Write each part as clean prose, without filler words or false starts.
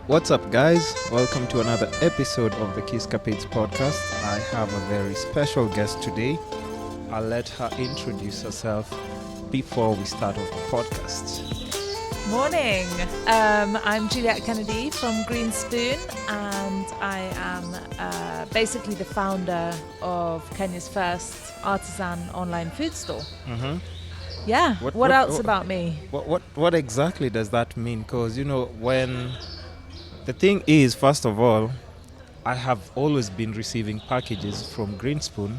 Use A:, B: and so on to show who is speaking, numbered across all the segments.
A: What's up, guys? Welcome to another episode of the Kiskapades podcast. I have a very special guest today. I'll let her introduce herself before we start off the podcast.
B: Morning. I'm Juliet Kennedy from Greenspoon, and I am basically the founder of Kenya's first Artisan online food store.
A: Mm-hmm.
B: Yeah. What else about me?
A: What exactly does that mean? Because, when... The thing is, first of all, I have always been receiving packages from Greenspoon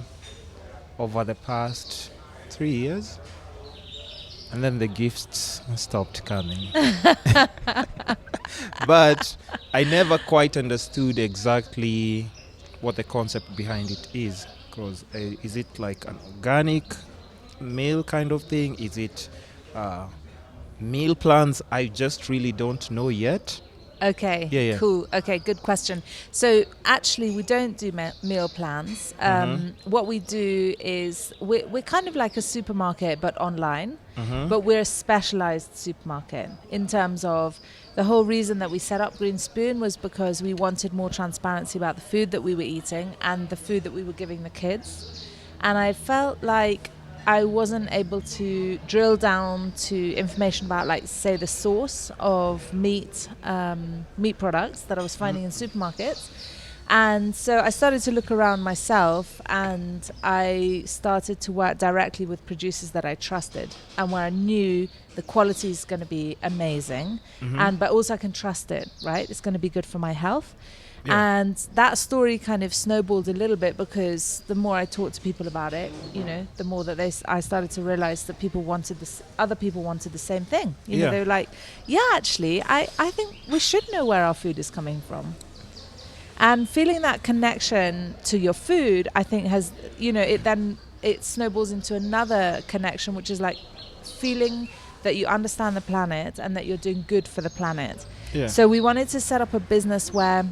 A: over the past 3 years. And then the gifts stopped coming. But I never quite understood exactly what the concept behind it is. Because is it like an organic meal kind of thing? Is it meal plans? I just really don't know yet.
B: Okay,
A: Yeah.
B: Cool. Okay, good question. So actually, we don't do meal plans. What we do is we're kind of like a supermarket, but online. But we're a specialized supermarket in terms of the whole reason that we set up Greenspoon was because we wanted more transparency about the food that we were eating and the food that we were giving the kids. And I felt like I wasn't able to drill down to information about, like, say, the source of meat products that I was finding in supermarkets. And so I started to look around myself, and I started to work directly with producers that I trusted and where I knew the quality is going to be amazing, but also I can trust it, right? It's going to be good for my health. Yeah. And that story kind of snowballed a little bit because the more I talked to people about it, the more that I started to realize that people wanted this, other people wanted the same thing. They were like, yeah, actually, I think we should know where our food is coming from. And feeling that connection to your food, I think has, it snowballs into another connection, which is like feeling that you understand the planet and that you're doing good for the planet. Yeah. So we wanted to set up a business where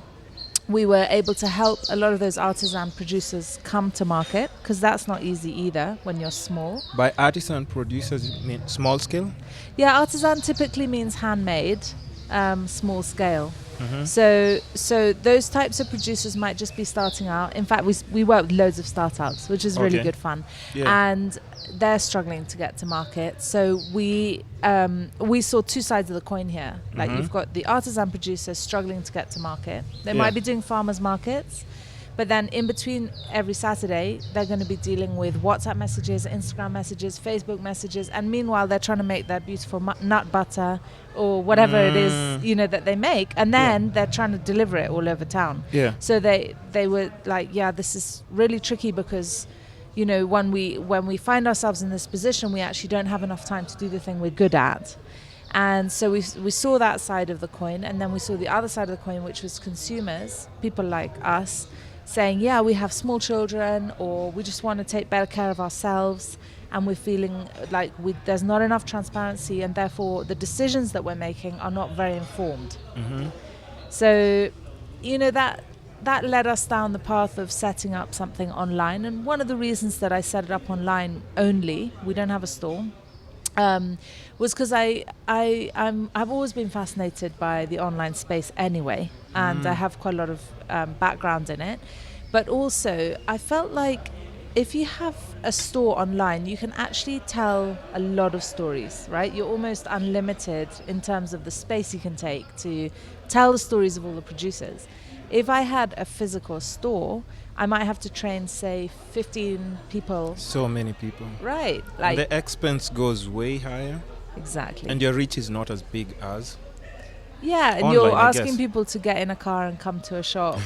B: we were able to help a lot of those artisan producers come to market, because that's not easy either when you're small.
A: By artisan producers, you mean small scale?
B: Yeah, artisan typically means handmade, small scale. So those types of producers might just be starting out. In fact, we work with loads of startups, which is really good fun. Yeah. And they're struggling to get to market. So we saw two sides of the coin here. Like, you've got the artisan producers struggling to get to market. They might be doing farmers markets, but then in between every Saturday, they're going to be dealing with WhatsApp messages, Instagram messages, Facebook messages, and meanwhile, they're trying to make their beautiful nut butter or whatever it is, that they make, and then they're trying to deliver it all over town. Yeah. So they were like, this is really tricky because, when we find ourselves in this position, we actually don't have enough time to do the thing we're good at. And so we saw that side of the coin, and then we saw the other side of the coin, which was consumers, people like us, saying, we have small children, or we just want to take better care of ourselves, and we're feeling like there's not enough transparency, and therefore the decisions that we're making are not very informed. So, that led us down the path of setting up something online. And one of the reasons that I set it up online only, we don't have a store, was because I've always been fascinated by the online space anyway, and I have quite a lot of background in it. But also, I felt like if you have a store online, you can actually tell a lot of stories, right? You're almost unlimited in terms of the space you can take to tell the stories of all the producers. If I had a physical store, I might have to train, say, 15 people. So
A: many people.
B: Right.
A: Like, the expense goes way higher.
B: Exactly.
A: And your reach is not as big as...
B: Yeah, and online, you're asking people to get in a car and come to a shop.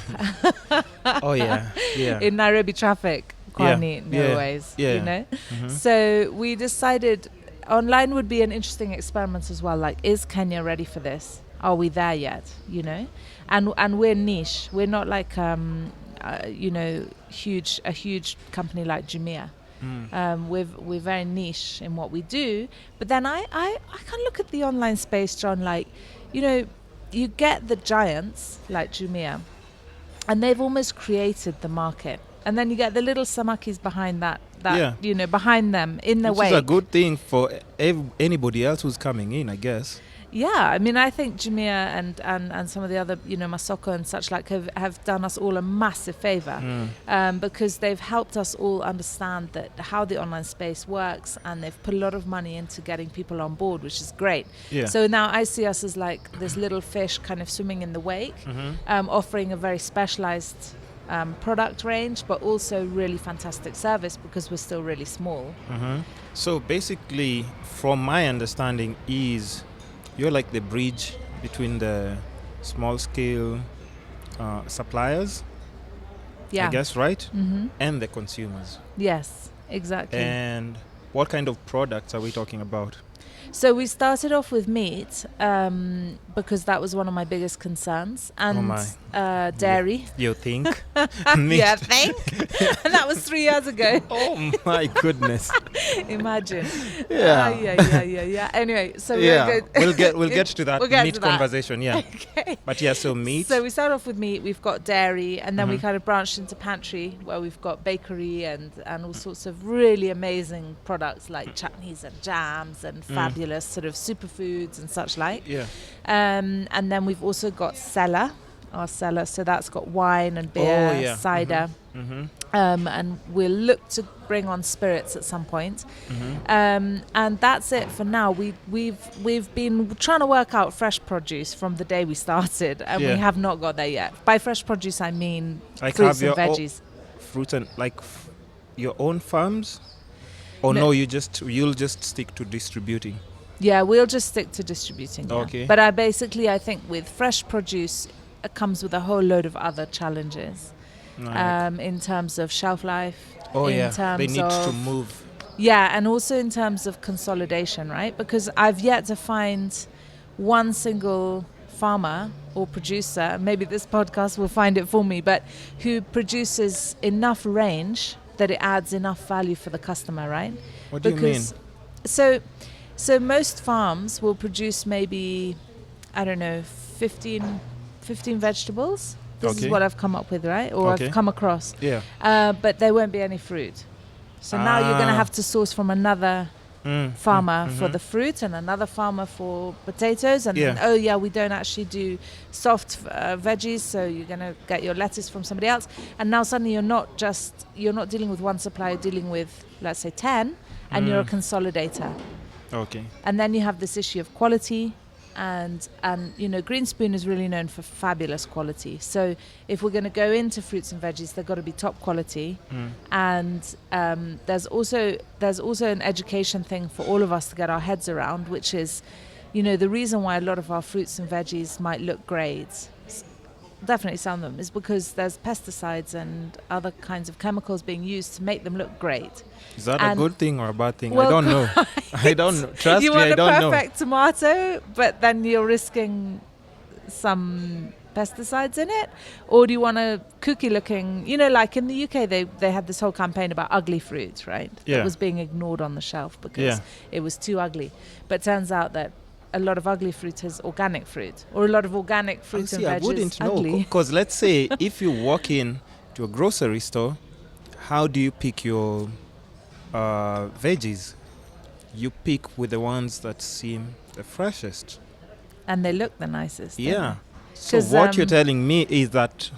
A: Oh, yeah.
B: In Nairobi traffic. Quite neat in no ways, So we decided online would be an interesting experiment as well. Like, is Kenya ready for this? Are we there yet? And we're niche. We're not like a huge company like Jumia. We're very niche in what we do. But then I can look at the online space, John. Like, you get the giants like Jumia, and they've almost created the market. And then you get the little samakis behind that behind them in the way.
A: Which is a good thing for anybody else who's coming in, I guess.
B: Yeah, I mean, I think Jamia and some of the other, Masoko and such like have done us all a massive favor because they've helped us all understand that how the online space works, and they've put a lot of money into getting people on board, which is great.
A: Yeah.
B: So now I see us as like this little fish kind of swimming in the wake, offering a very specialized product range, but also really fantastic service because we're still really small.
A: So basically, from my understanding, is you're like the bridge between the small scale suppliers, I guess, right? And the consumers.
B: Yes, exactly.
A: And what kind of products are we talking about?
B: So we started off with meat because that was one of my biggest concerns, and dairy.
A: You think?
B: Yeah, think. And that was 3 years ago.
A: Oh my goodness!
B: Imagine.
A: Yeah.
B: Yeah. Anyway, so
A: we'll get to that meat
B: to that.
A: conversation. Yeah.
B: Okay.
A: But yeah, so meat.
B: So we started off with meat. We've got dairy, and then we kind of branched into pantry, where we've got bakery and all sorts of really amazing products like chutneys and jams and fabulous sort of superfoods and such like.
A: Yeah.
B: And then we've also got our cellar. So that's got wine and beer, cider. And we'll look to bring on spirits at some point. And that's it for now. We've been trying to work out fresh produce from the day we started, and we have not got there yet. By fresh produce, I mean like fruits and veggies.
A: Fruits and your own farms? Or no, you'll just stick to distributing?
B: Yeah, we'll just stick to distributing. Yeah.
A: Okay.
B: But I think with fresh produce, it comes with a whole load of other challenges. In terms of shelf life.
A: They need to move.
B: Yeah, and also in terms of consolidation, right? Because I've yet to find one single farmer or producer, maybe this podcast will find it for me, but who produces enough range that it adds enough value for the customer, right?
A: What do you mean?
B: So most farms will produce maybe, I don't know, 15 vegetables. This is what I've come up with, right? Or I've come across.
A: Yeah.
B: But there won't be any fruit. So now you're going to have to source from another farmer for the fruit and another farmer for potatoes. And then, we don't actually do soft veggies. So you're going to get your lettuce from somebody else. And now suddenly you're not dealing with one supplier, you're dealing with, let's say, 10, and you're a consolidator.
A: Okay.
B: And then you have this issue of quality. And Greenspoon is really known for fabulous quality. So if we're going to go into fruits and veggies, they've got to be top quality. And there's also an education thing for all of us to get our heads around, which is, the reason why a lot of our fruits and veggies might look great, definitely some of them, is because there's pesticides and other kinds of chemicals being used to make them look great.
A: Is that a good thing or a bad thing? I don't know. I don't know. Trust
B: you
A: me, I don't know.
B: You want a perfect tomato, but then you're risking some pesticides in it? Or do you want a cookie-looking... like in the UK, they had this whole campaign about ugly fruit, right?
A: Yeah.
B: That was being ignored on the shelf because it was too ugly. But it turns out that a lot of ugly fruit is organic fruit, or a lot of organic fruit and veggies
A: I wouldn't
B: ugly.
A: know, because let's say if you walk in to a grocery store, how do you pick your veggies? You pick with the ones that seem the freshest.
B: And they look the nicest.
A: Yeah. So what you're telling me is that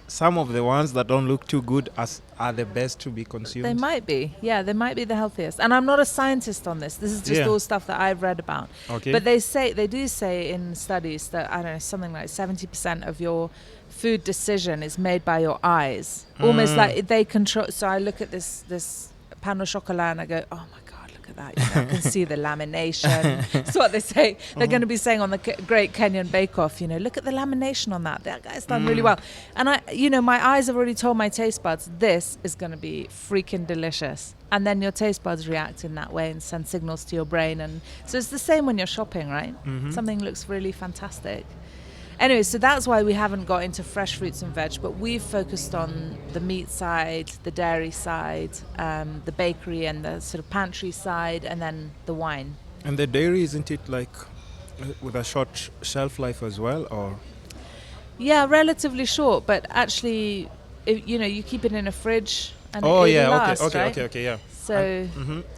A: some of the ones that don't look too good are the best to be consumed?
B: They might be. Yeah, they might be the healthiest. And I'm not a scientist on this. This is just all stuff that I've read about.
A: Okay.
B: But they do say in studies that, I don't know, something like 70% of your food decision is made by your eyes. Almost like they control. So I look at this pan au chocolat and I go, oh my God, look at that. I can see the lamination. That's what they say. They're going to be saying on the Great Kenyan Bake Off, look at the lamination on that. That guy's done really well. And my eyes have already told my taste buds, this is going to be freaking delicious. And then your taste buds react in that way and send signals to your brain. And so it's the same when you're shopping, right? Something looks really fantastic. Anyway, so that's why we haven't got into fresh fruits and veg, but we've focused on the meat side, the dairy side, the bakery and the sort of pantry side, and then the wine.
A: And the dairy, isn't it like with a short shelf life as well, or? Yeah,
B: relatively short, but actually, you keep it in a fridge and it lasts, right?
A: Okay, yeah.
B: So.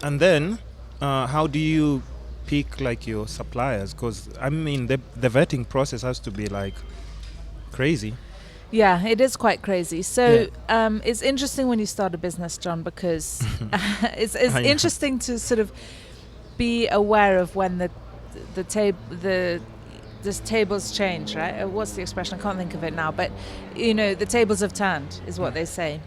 A: And then, how do you pick like your suppliers? Because I mean, the vetting process has to be like crazy.
B: Yeah, it is quite crazy. So it's interesting when you start a business, John, because it's interesting to sort of be aware of when the tables change, right? What's the expression? I can't think of it now, but the tables have turned is what they say.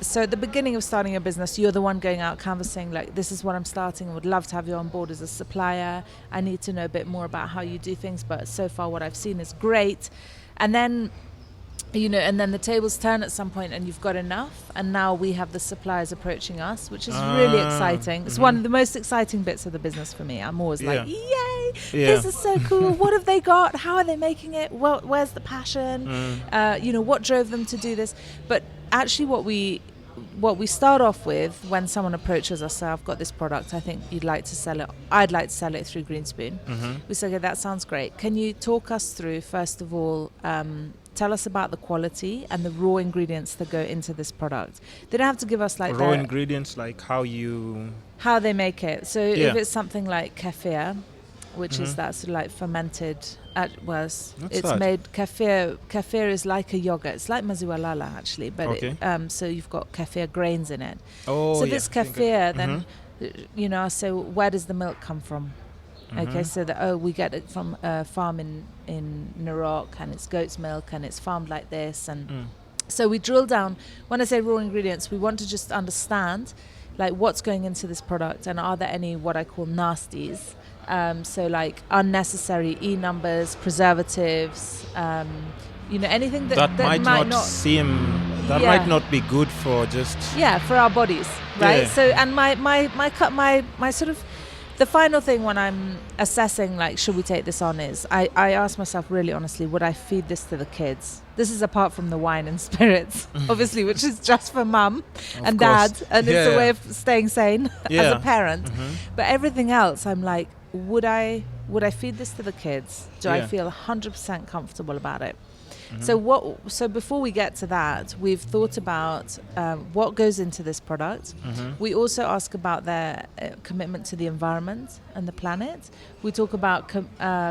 B: So at the beginning of starting a business, you're the one going out canvassing, like, this is what I'm starting. I would love to have you on board as a supplier. I need to know a bit more about how you do things, but so far what I've seen is great. And then and then the tables turn at some point and you've got enough, and now we have the suppliers approaching us, which is really exciting. It's one of the most exciting bits of the business for me. I'm always like, yay, this is so cool. What have they got? How are they making it? Where's the passion? What drove them to do this? But actually what we start off with when someone approaches us, say, I've got this product, I think you'd like to sell it. I'd like to sell it through Greenspoon. We say, okay, that sounds great. Can you talk us through, first of all, tell us about the quality and the raw ingredients that go into this product. They don't have to give us like
A: raw ingredients, like how
B: they make it. So if it's something like kefir, which is that sort of like fermented, made kefir. Kefir is like a yogurt. It's like maziwalala actually, but so you've got kefir grains in it. So this kefir, then I say, where does the milk come from? Okay, so we get it from a farm in Narok, and it's goat's milk, and it's farmed like this, and so we drill down. When I say raw ingredients, we want to just understand like what's going into this product, and are there any what I call nasties, so like unnecessary numbers, preservatives, anything that might not seem
A: might not be good for just
B: for our bodies, right? So and my sort of the final thing when I'm assessing, like, should we take this on, is I ask myself really honestly, would I feed this to the kids? This is apart from the wine and spirits, obviously, which is just for mum and dad, and it's a way of staying sane as a parent. But everything else, I'm like, would I feed this to the kids? Do I feel 100% comfortable about it? So before we get to that, we've thought about what goes into this product. We also ask about their commitment to the environment and the planet. We talk about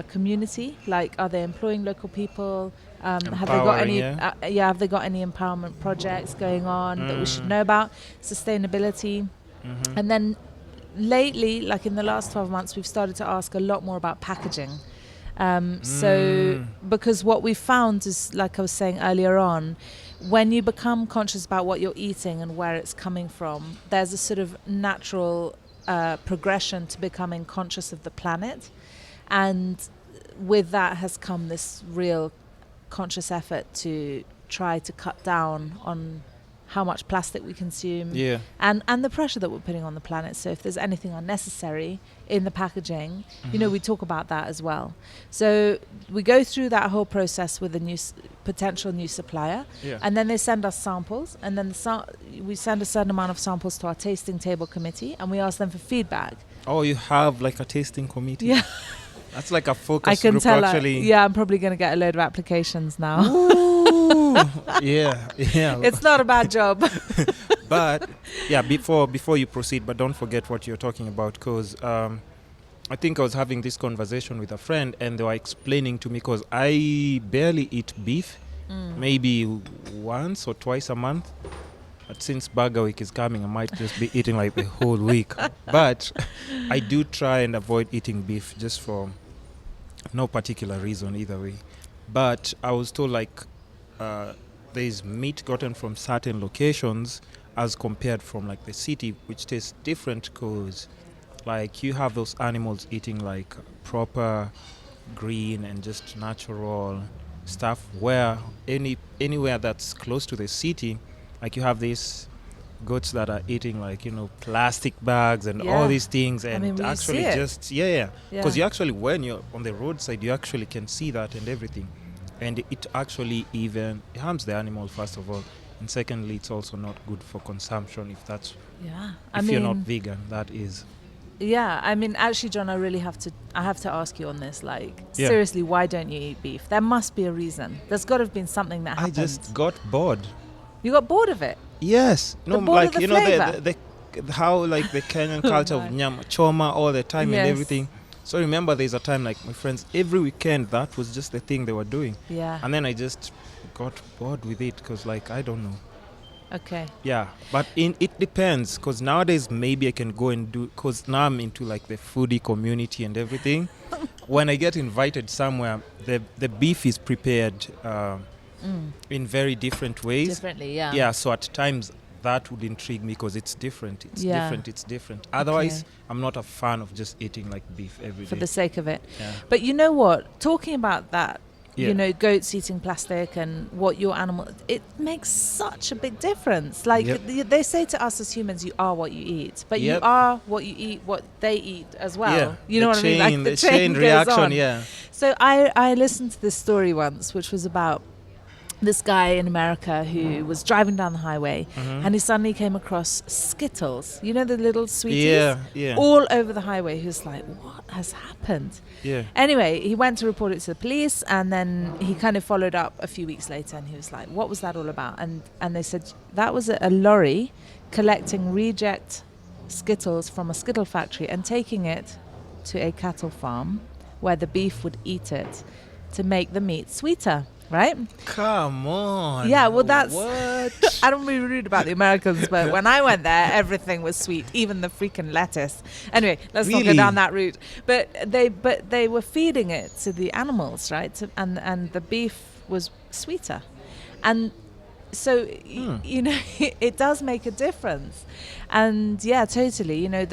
B: community, like, are they employing local people? Have they got any? Have they got any empowerment projects going on that we should know about? Sustainability, and then lately, like in the last 12 months, we've started to ask a lot more about packaging. So because what we found is, like I was saying earlier on, when you become conscious about what you're eating and where it's coming from, there's a sort of natural progression to becoming conscious of the planet, and with that has come this real conscious effort to try to cut down on how much plastic we consume, and the pressure that we're putting on the planet. So if there's anything unnecessary in the packaging, we talk about that as well. So we go through that whole process with a potential new supplier, and then they send us samples, and then we send a certain amount of samples to our tasting table committee, and we ask them for feedback.
A: Oh, you have like a tasting committee?
B: Yeah.
A: That's like a focus group, actually.
B: I'm probably going to get a load of applications now.
A: Ooh, yeah.
B: It's not a bad job.
A: But before you proceed, but don't forget what you're talking about, because I think I was having this conversation with a friend, and they were explaining to me, because I barely eat beef, maybe once or twice a month. But since Burger Week is coming, I might just be eating like the whole week. But I do try and avoid eating beef, just for no particular reason either way. But I was told, like, there's meat gotten from certain locations as compared from like the city, which tastes different, because like you have those animals eating like proper green and just natural stuff, where anywhere that's close to the city, like you have these goats that are eating like, plastic bags and all these things, and actually just because you actually, when you're on the roadside, you actually can see that and everything, and it actually even harms the animal, first of all, and secondly, it's also not good for consumption if you're not vegan, that is.
B: Actually, John, I have to ask you on this, like, seriously, why don't you eat beef? There must be a reason. There's got to have been something that happened.
A: I just got bored.
B: You got bored of it?
A: Yes. No, like,
B: the
A: how like the Kenyan culture of nyama choma all the time and everything. So remember, there's a time like my friends, every weekend, that was just the thing they were doing.
B: Yeah.
A: And then I just got bored with it because, like, I don't know.
B: Okay.
A: Yeah, but it depends because nowadays maybe I can go and do, because now I'm into like the foodie community and everything. When I get invited somewhere, the beef is prepared in very different ways.
B: Differently, yeah.
A: Yeah, so at times that would intrigue me because it's different. It's different. Otherwise, I'm not a fan of just eating like beef every day.
B: For the sake of it.
A: Yeah.
B: But you know what? Talking about that, you know, goats eating plastic and what your animal, it makes such a big difference. Like they say to us as humans, you are what you eat, but you are what you eat, what they eat as well.
A: Yeah.
B: You know what I mean? Like
A: the chain reaction, yeah.
B: So I listened to this story once, which was about this guy in America who was driving down the highway and he suddenly came across Skittles, you know, the little sweeties, all over the highway. He was like, what has happened?
A: Yeah.
B: Anyway, he went to report it to the police, and then he kind of followed up a few weeks later, and he was like, what was that all about? And they said that was a lorry collecting reject Skittles from a Skittle factory and taking it to a cattle farm where the beef would eat it to make the meat sweeter. Right?
A: Come on.
B: Yeah, well, that's...
A: What?
B: I don't want to be rude about the Americans, but when I went there, everything was sweet, even the freaking lettuce. Anyway, let's not go down that route. But they were feeding it to the animals, right? And the beef was sweeter. And so, you know, it does make a difference. And yeah, totally. You know,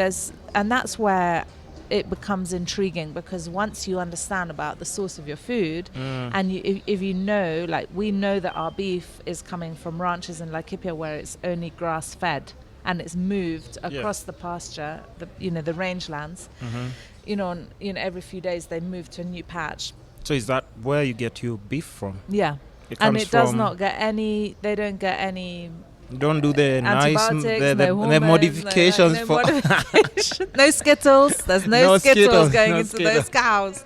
B: and that's where it becomes intriguing, because once you understand about the source of your food and if you know, like we know that our beef is coming from ranches in Laikipia where it's only grass fed and it's moved across the pasture, the rangelands, every few days they move to a new patch.
A: So is that where you get your beef from?
B: Yeah. And it does not get any, they don't get any...
A: Don't do the nice
B: the
A: modifications for
B: no Skittles. There's no Skittles going into those cows.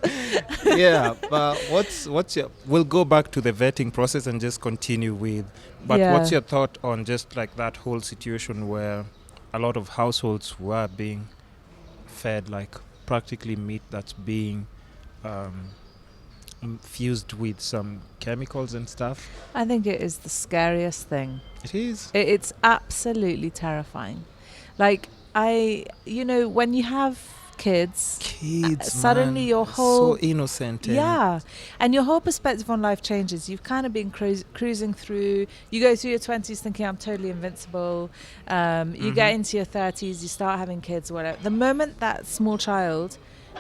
A: Yeah, but what's your? We'll go back to the vetting process and just continue with. But what's your thought on just like that whole situation where a lot of households were being fed like practically meat that's being fused with some chemicals and stuff?
B: I think it is the scariest thing.
A: It is.
B: It's absolutely terrifying. Like when you have kids, suddenly
A: man,
B: your whole
A: so innocent.
B: And your whole perspective on life changes. You've kind of been cruising through. You go through your 20s thinking I'm totally invincible. You get into your 30s, you start having kids, or whatever. The moment that small child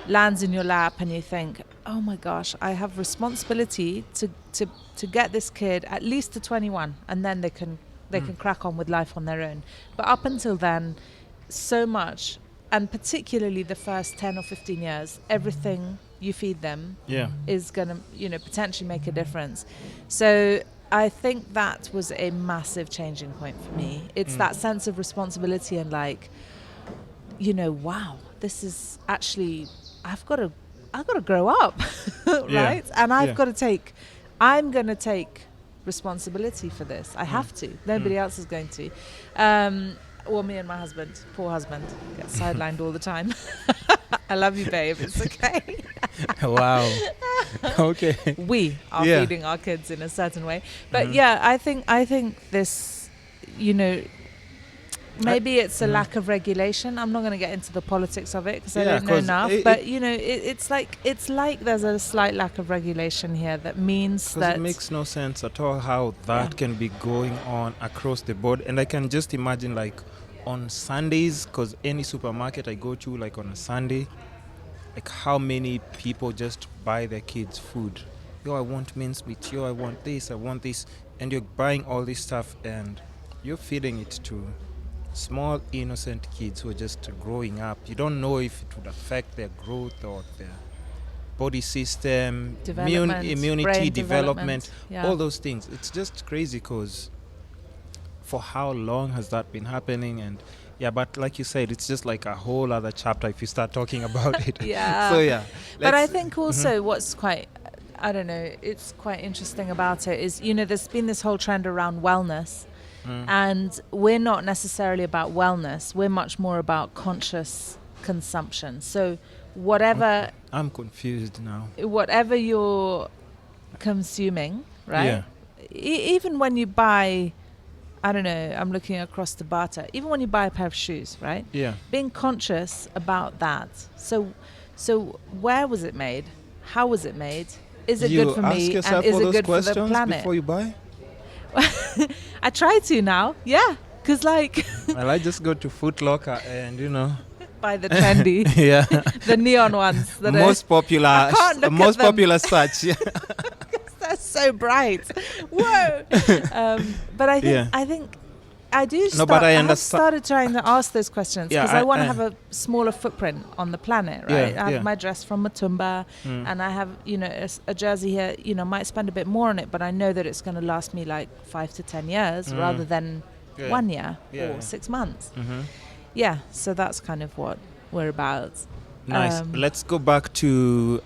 B: lands in your lap and you think, oh my gosh, I have responsibility to get this kid at least to 21, and then they can crack on with life on their own. But up until then, so much, and particularly the first 10 or 15 years, everything you feed them is going to potentially make a difference. So I think that was a massive changing point for me. It's that sense of responsibility and like, wow, this is actually, I've got to grow up, right? And I'm going to take responsibility for this. I have to. Nobody else is going to. Or me and my husband, poor husband, gets sidelined all the time. I love you, babe. It's okay.
A: Wow. Okay.
B: We are feeding our kids in a certain way. But I think this, maybe it's a lack of regulation. I'm not going to get into the politics of it because I don't know enough. But it's like there's a slight lack of regulation here that means that
A: it makes no sense at all how that can be going on across the board. And I can just imagine like on Sundays, because any supermarket I go to, like on a Sunday, like how many people just buy their kids food. Yo, I want mincemeat. Yo, I want this. And you're buying all this stuff and you're feeding it to small innocent kids who are just growing up. You don't know if it would affect their growth or their body system, immunity development, all those things. It's just crazy because for how long has that been happening? And but like you said, it's just like a whole other chapter if you start talking about it. So
B: but I think also what's quite, I don't know, it's quite interesting about it is, there's been this whole trend around wellness. And we're not necessarily about wellness. We're much more about conscious consumption. So whatever
A: I'm confused now.
B: Whatever you're consuming, right?
A: Yeah.
B: Even when you buy, I don't know, I'm looking across the barter. Even when you buy a pair of shoes, right?
A: Yeah.
B: Being conscious about that. So where was it made? How was it made? Is it good for me?
A: You ask yourself
B: And is
A: all
B: it
A: those
B: good for the
A: questions
B: planet?
A: before you buy?
B: I try to now, yeah, because like
A: Well, I just go to Foot Locker and
B: buy the trendy,
A: yeah,
B: the neon ones that
A: most popular,
B: I can't look
A: most
B: at them.
A: popular such. Yeah.
B: they're so bright. Whoa! But I think
A: Yeah.
B: I do.
A: No, but I
B: have
A: understand.
B: started trying to ask those questions
A: Yeah,
B: because I want to
A: I-
B: have a smaller footprint on the planet,
A: Yeah,
B: right? I have
A: yeah.
B: my dress from Matumba, and I have a jersey here. Might spend a bit more on it, but I know that it's going to last me like 5 to 10 years rather than
A: Yeah.
B: 1 year
A: Yeah,
B: or
A: yeah.
B: 6 months.
A: Mhm.
B: Yeah, so that's kind of what we're about.
A: Nice.
B: Let's
A: Let's go back to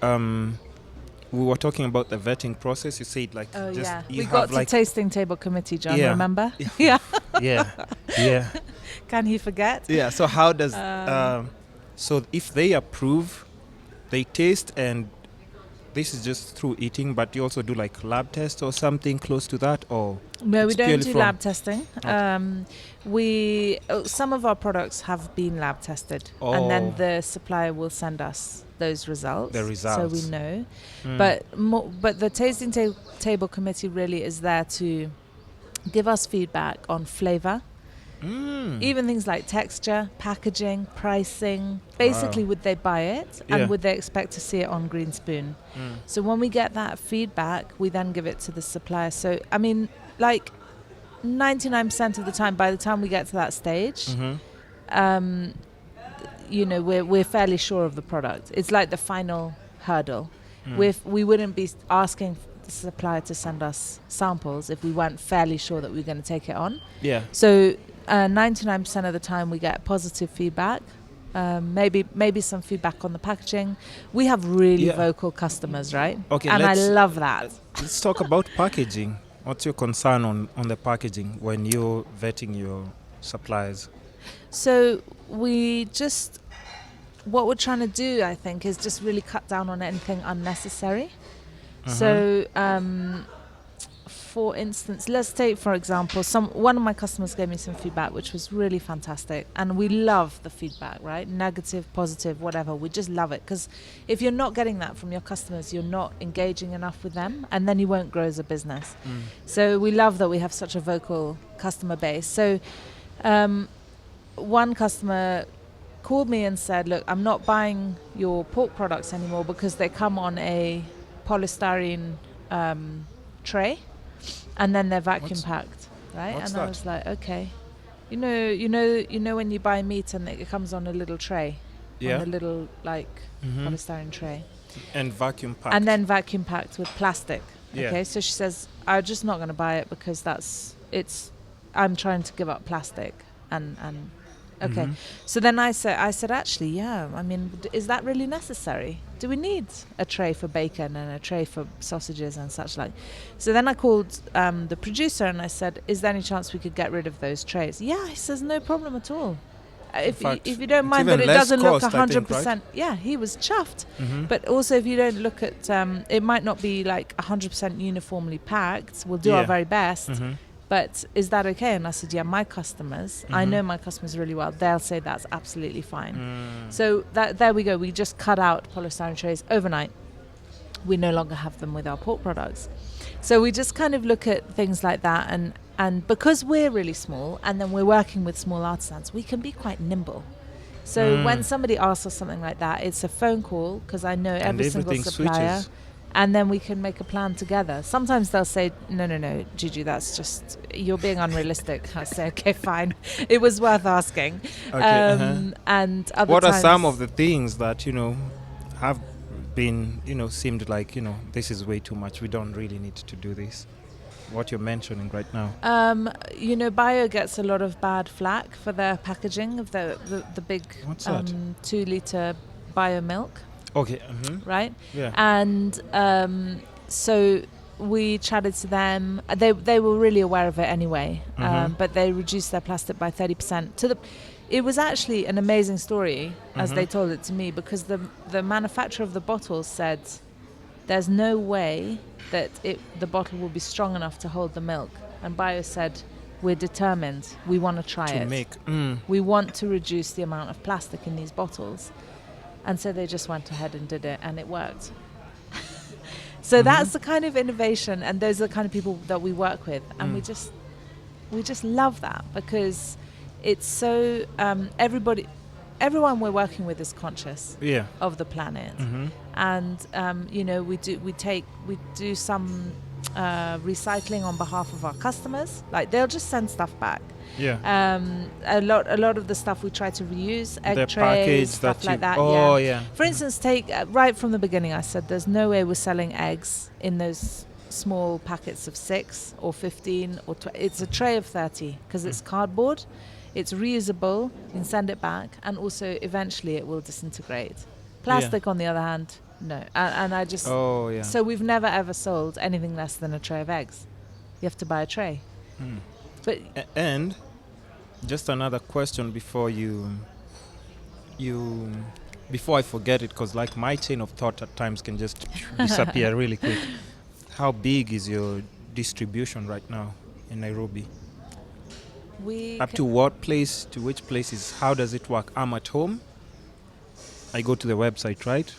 A: we were talking about the vetting process. You said like
B: Oh
A: just
B: yeah,
A: you
B: we
A: have
B: got to
A: like
B: tasting table committee, John.
A: Yeah.
B: Remember? Yeah.
A: yeah, yeah,
B: Can he forget?
A: yeah. So how does
B: Um,
A: so if they approve, they taste, and this is just through eating, but you also do like lab tests or something close to that, or
B: No, we
A: it's
B: don't
A: purely
B: do
A: from-
B: lab testing. Some of our products have been lab tested, and then
A: Oh.
B: the supplier will send us those results.
A: The results.
B: so we know.
A: Mm.
B: But the tasting table committee really is there to give us feedback on flavor, even things like texture, packaging, pricing. Basically, would they buy it,
A: Yeah.
B: and would they expect to see it on Greenspoon? So when we get that feedback, we then give it to the supplier. So I mean, like 99% of the time, by the time we get to that stage, we're fairly sure of the product. It's like the final hurdle. We wouldn't be asking the supplier to send us samples if we weren't fairly sure that we were going to take it on.
A: Yeah.
B: So 99% of the time we get positive feedback. Maybe some feedback on the packaging. We have really
A: Yeah.
B: vocal customers, right?
A: Okay,
B: and I
A: let's-
B: love that.
A: Let's talk about packaging. What's your concern on the packaging when you're vetting your suppliers?
B: So what we're trying to do, I think, is just really cut down on anything unnecessary. So, for instance, let's take, for example, one of my customers gave me some feedback, which was really fantastic. And we love the feedback, right? Negative, positive, whatever. We just love it. Because if you're not getting that from your customers, you're not engaging enough with them, and then you won't grow as a business. So we love that we have such a vocal customer base. So one customer called me and said, look, I'm not buying your pork products anymore because they come on a polystyrene tray, and then they're vacuum packed, right?
A: What's
B: And I
A: that?
B: was like, okay, you know when you buy meat and it comes on a little tray,
A: Yeah.
B: on a little polystyrene tray,
A: And vacuum packed.
B: and then vacuum packed with plastic.
A: Yeah.
B: Okay, so she says, I'm just not going to buy it because I'm trying to give up plastic and okay. So then I said, actually, yeah, I mean, is that really necessary? Do we need a tray for bacon and a tray for sausages and such like? So then I called the producer and I said, is there any chance we could get rid of those trays? Yeah, he says, no problem at all.
A: fact,
B: If you don't
A: it's
B: mind that
A: even
B: it
A: less
B: doesn't look
A: cost, I think,
B: 100%.
A: right?
B: Yeah, he was chuffed. But also if you don't look at, it might not be like 100% uniformly packed. We'll do our
A: Yeah.
B: very best. But is that okay? And I said, yeah, my customers, I know my customers really well. They'll say that's absolutely fine. So there we go. We just cut out polystyrene trays overnight. We no longer have them with our pork products. So we just kind of look at things like that. And because we're really small and then we're working with small artisans, we can be quite nimble. So when somebody asks us something like that, it's a phone call because I know every single
A: everything
B: supplier.
A: switches.
B: And then we can make a plan together. Sometimes they'll say, no, Gigi, that's just, you're being unrealistic. I say, okay, fine. It was worth asking.
A: Okay,
B: And other
A: What are
B: times,
A: some of the things that, have been, seemed like, this is way too much. We don't really need to do this. What you're mentioning right now.
B: Bio gets a lot of bad flack for their packaging of the big
A: What's that?
B: 2-liter bio milk.
A: Okay.
B: Right?
A: Yeah.
B: And so we chatted to them. They were really aware of it anyway, but they reduced their plastic by 30%. it was actually an amazing story as they told it to me, because the manufacturer of the bottles said there's no way that the bottle will be strong enough to hold the milk. And Bio said, we're determined. We want to try it. We want to reduce the amount of plastic in these bottles. And so they just went ahead and did it, and it worked. So that's the kind of innovation, and those are the kind of people that we work with. And we just love that, because it's so everyone we're working with is conscious of the planet. And we do some recycling on behalf of our customers. Like, they'll just send stuff back. A lot of the stuff we try to reuse, egg trays, stuff like that. For instance, take right from the beginning, I said there's no way we're selling eggs in those small packets of 6 or 15 or 20. It's a tray of 30, because it's cardboard, it's reusable, you can send it back, and also eventually it will disintegrate. Plastic, on the other hand, no. And I just so we've never ever sold anything less than a tray of eggs. You have to buy a tray. But
A: and just another question before before I forget it, because like my chain of thought at times can just disappear really quick. How big is your distribution right now in Nairobi? Up to what place, to which places? How does it work? I'm at home. I go to the website, right?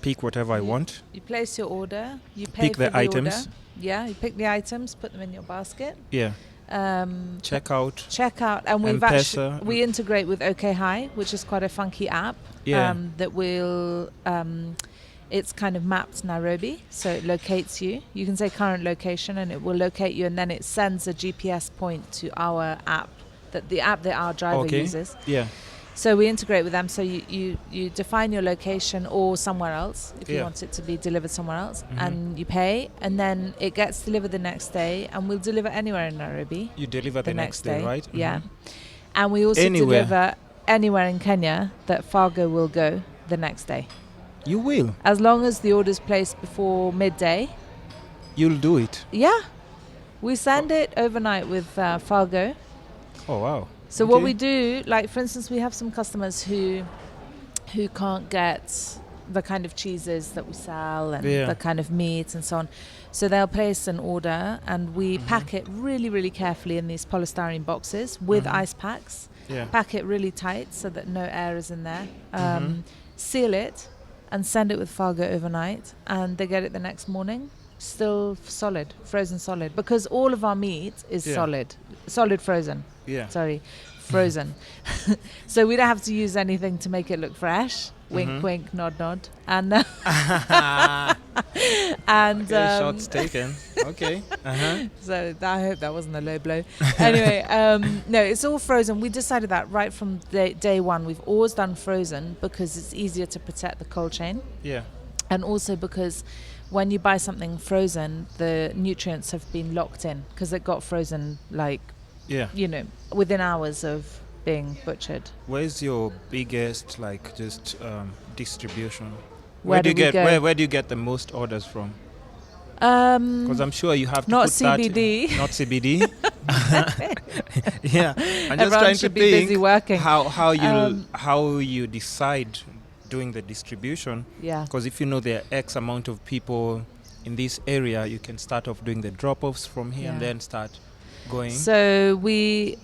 A: Pick whatever I want.
B: You place your order. You pay
A: pick the items.
B: Order. Yeah, you pick the items, put them in your basket.
A: Check out.
B: And we integrate with OK High, which is quite a funky app. That will. It's kind of mapped Nairobi, so it locates you. You can say current location, and it will locate you, and then it sends a GPS point to our app, that our driver uses. So we integrate with them. So you define your location or somewhere else if you want it to be delivered somewhere else, and you pay, and then it gets delivered the next day, and we'll deliver anywhere in Nairobi.
A: You deliver the next day, right?
B: Yeah. And we also deliver anywhere in Kenya that Fargo will go the next day.
A: You will?
B: As long as the order's placed before midday.
A: You'll do it?
B: Yeah. We send it overnight with Fargo.
A: Oh, wow.
B: So what we do, like, for instance, we have some customers who can't get the kind of cheeses that we sell and the kind of meat and so on. So they'll place an order, and we pack it really, really carefully in these polystyrene boxes with ice packs. Pack it really tight so that no air is in there. Seal it and send it with Fargo overnight, and they get it the next morning, still solid, frozen solid, because all of our meat is solid frozen. Frozen. So we don't have to use anything to make it look fresh. Wink, wink, nod, nod. And and
A: shots taken. Okay.
B: So I hope that wasn't a low blow. Anyway, no, it's all frozen. We decided that right from day one. We've always done frozen because it's easier to protect the cold chain. And also because when you buy something frozen, the nutrients have been locked in because it got frozen within hours of being butchered.
A: Where's your biggest distribution?
B: Where do
A: you get the most orders from? Because I'm sure you have to
B: not
A: put
B: CBD.
A: Not CBD. I'm just
B: Everyone
A: trying
B: should
A: to
B: be
A: think
B: busy working.
A: how you decide doing the distribution. Because if you know there are X amount of people in this area, you can start off doing the drop-offs from here and then start going.
B: So we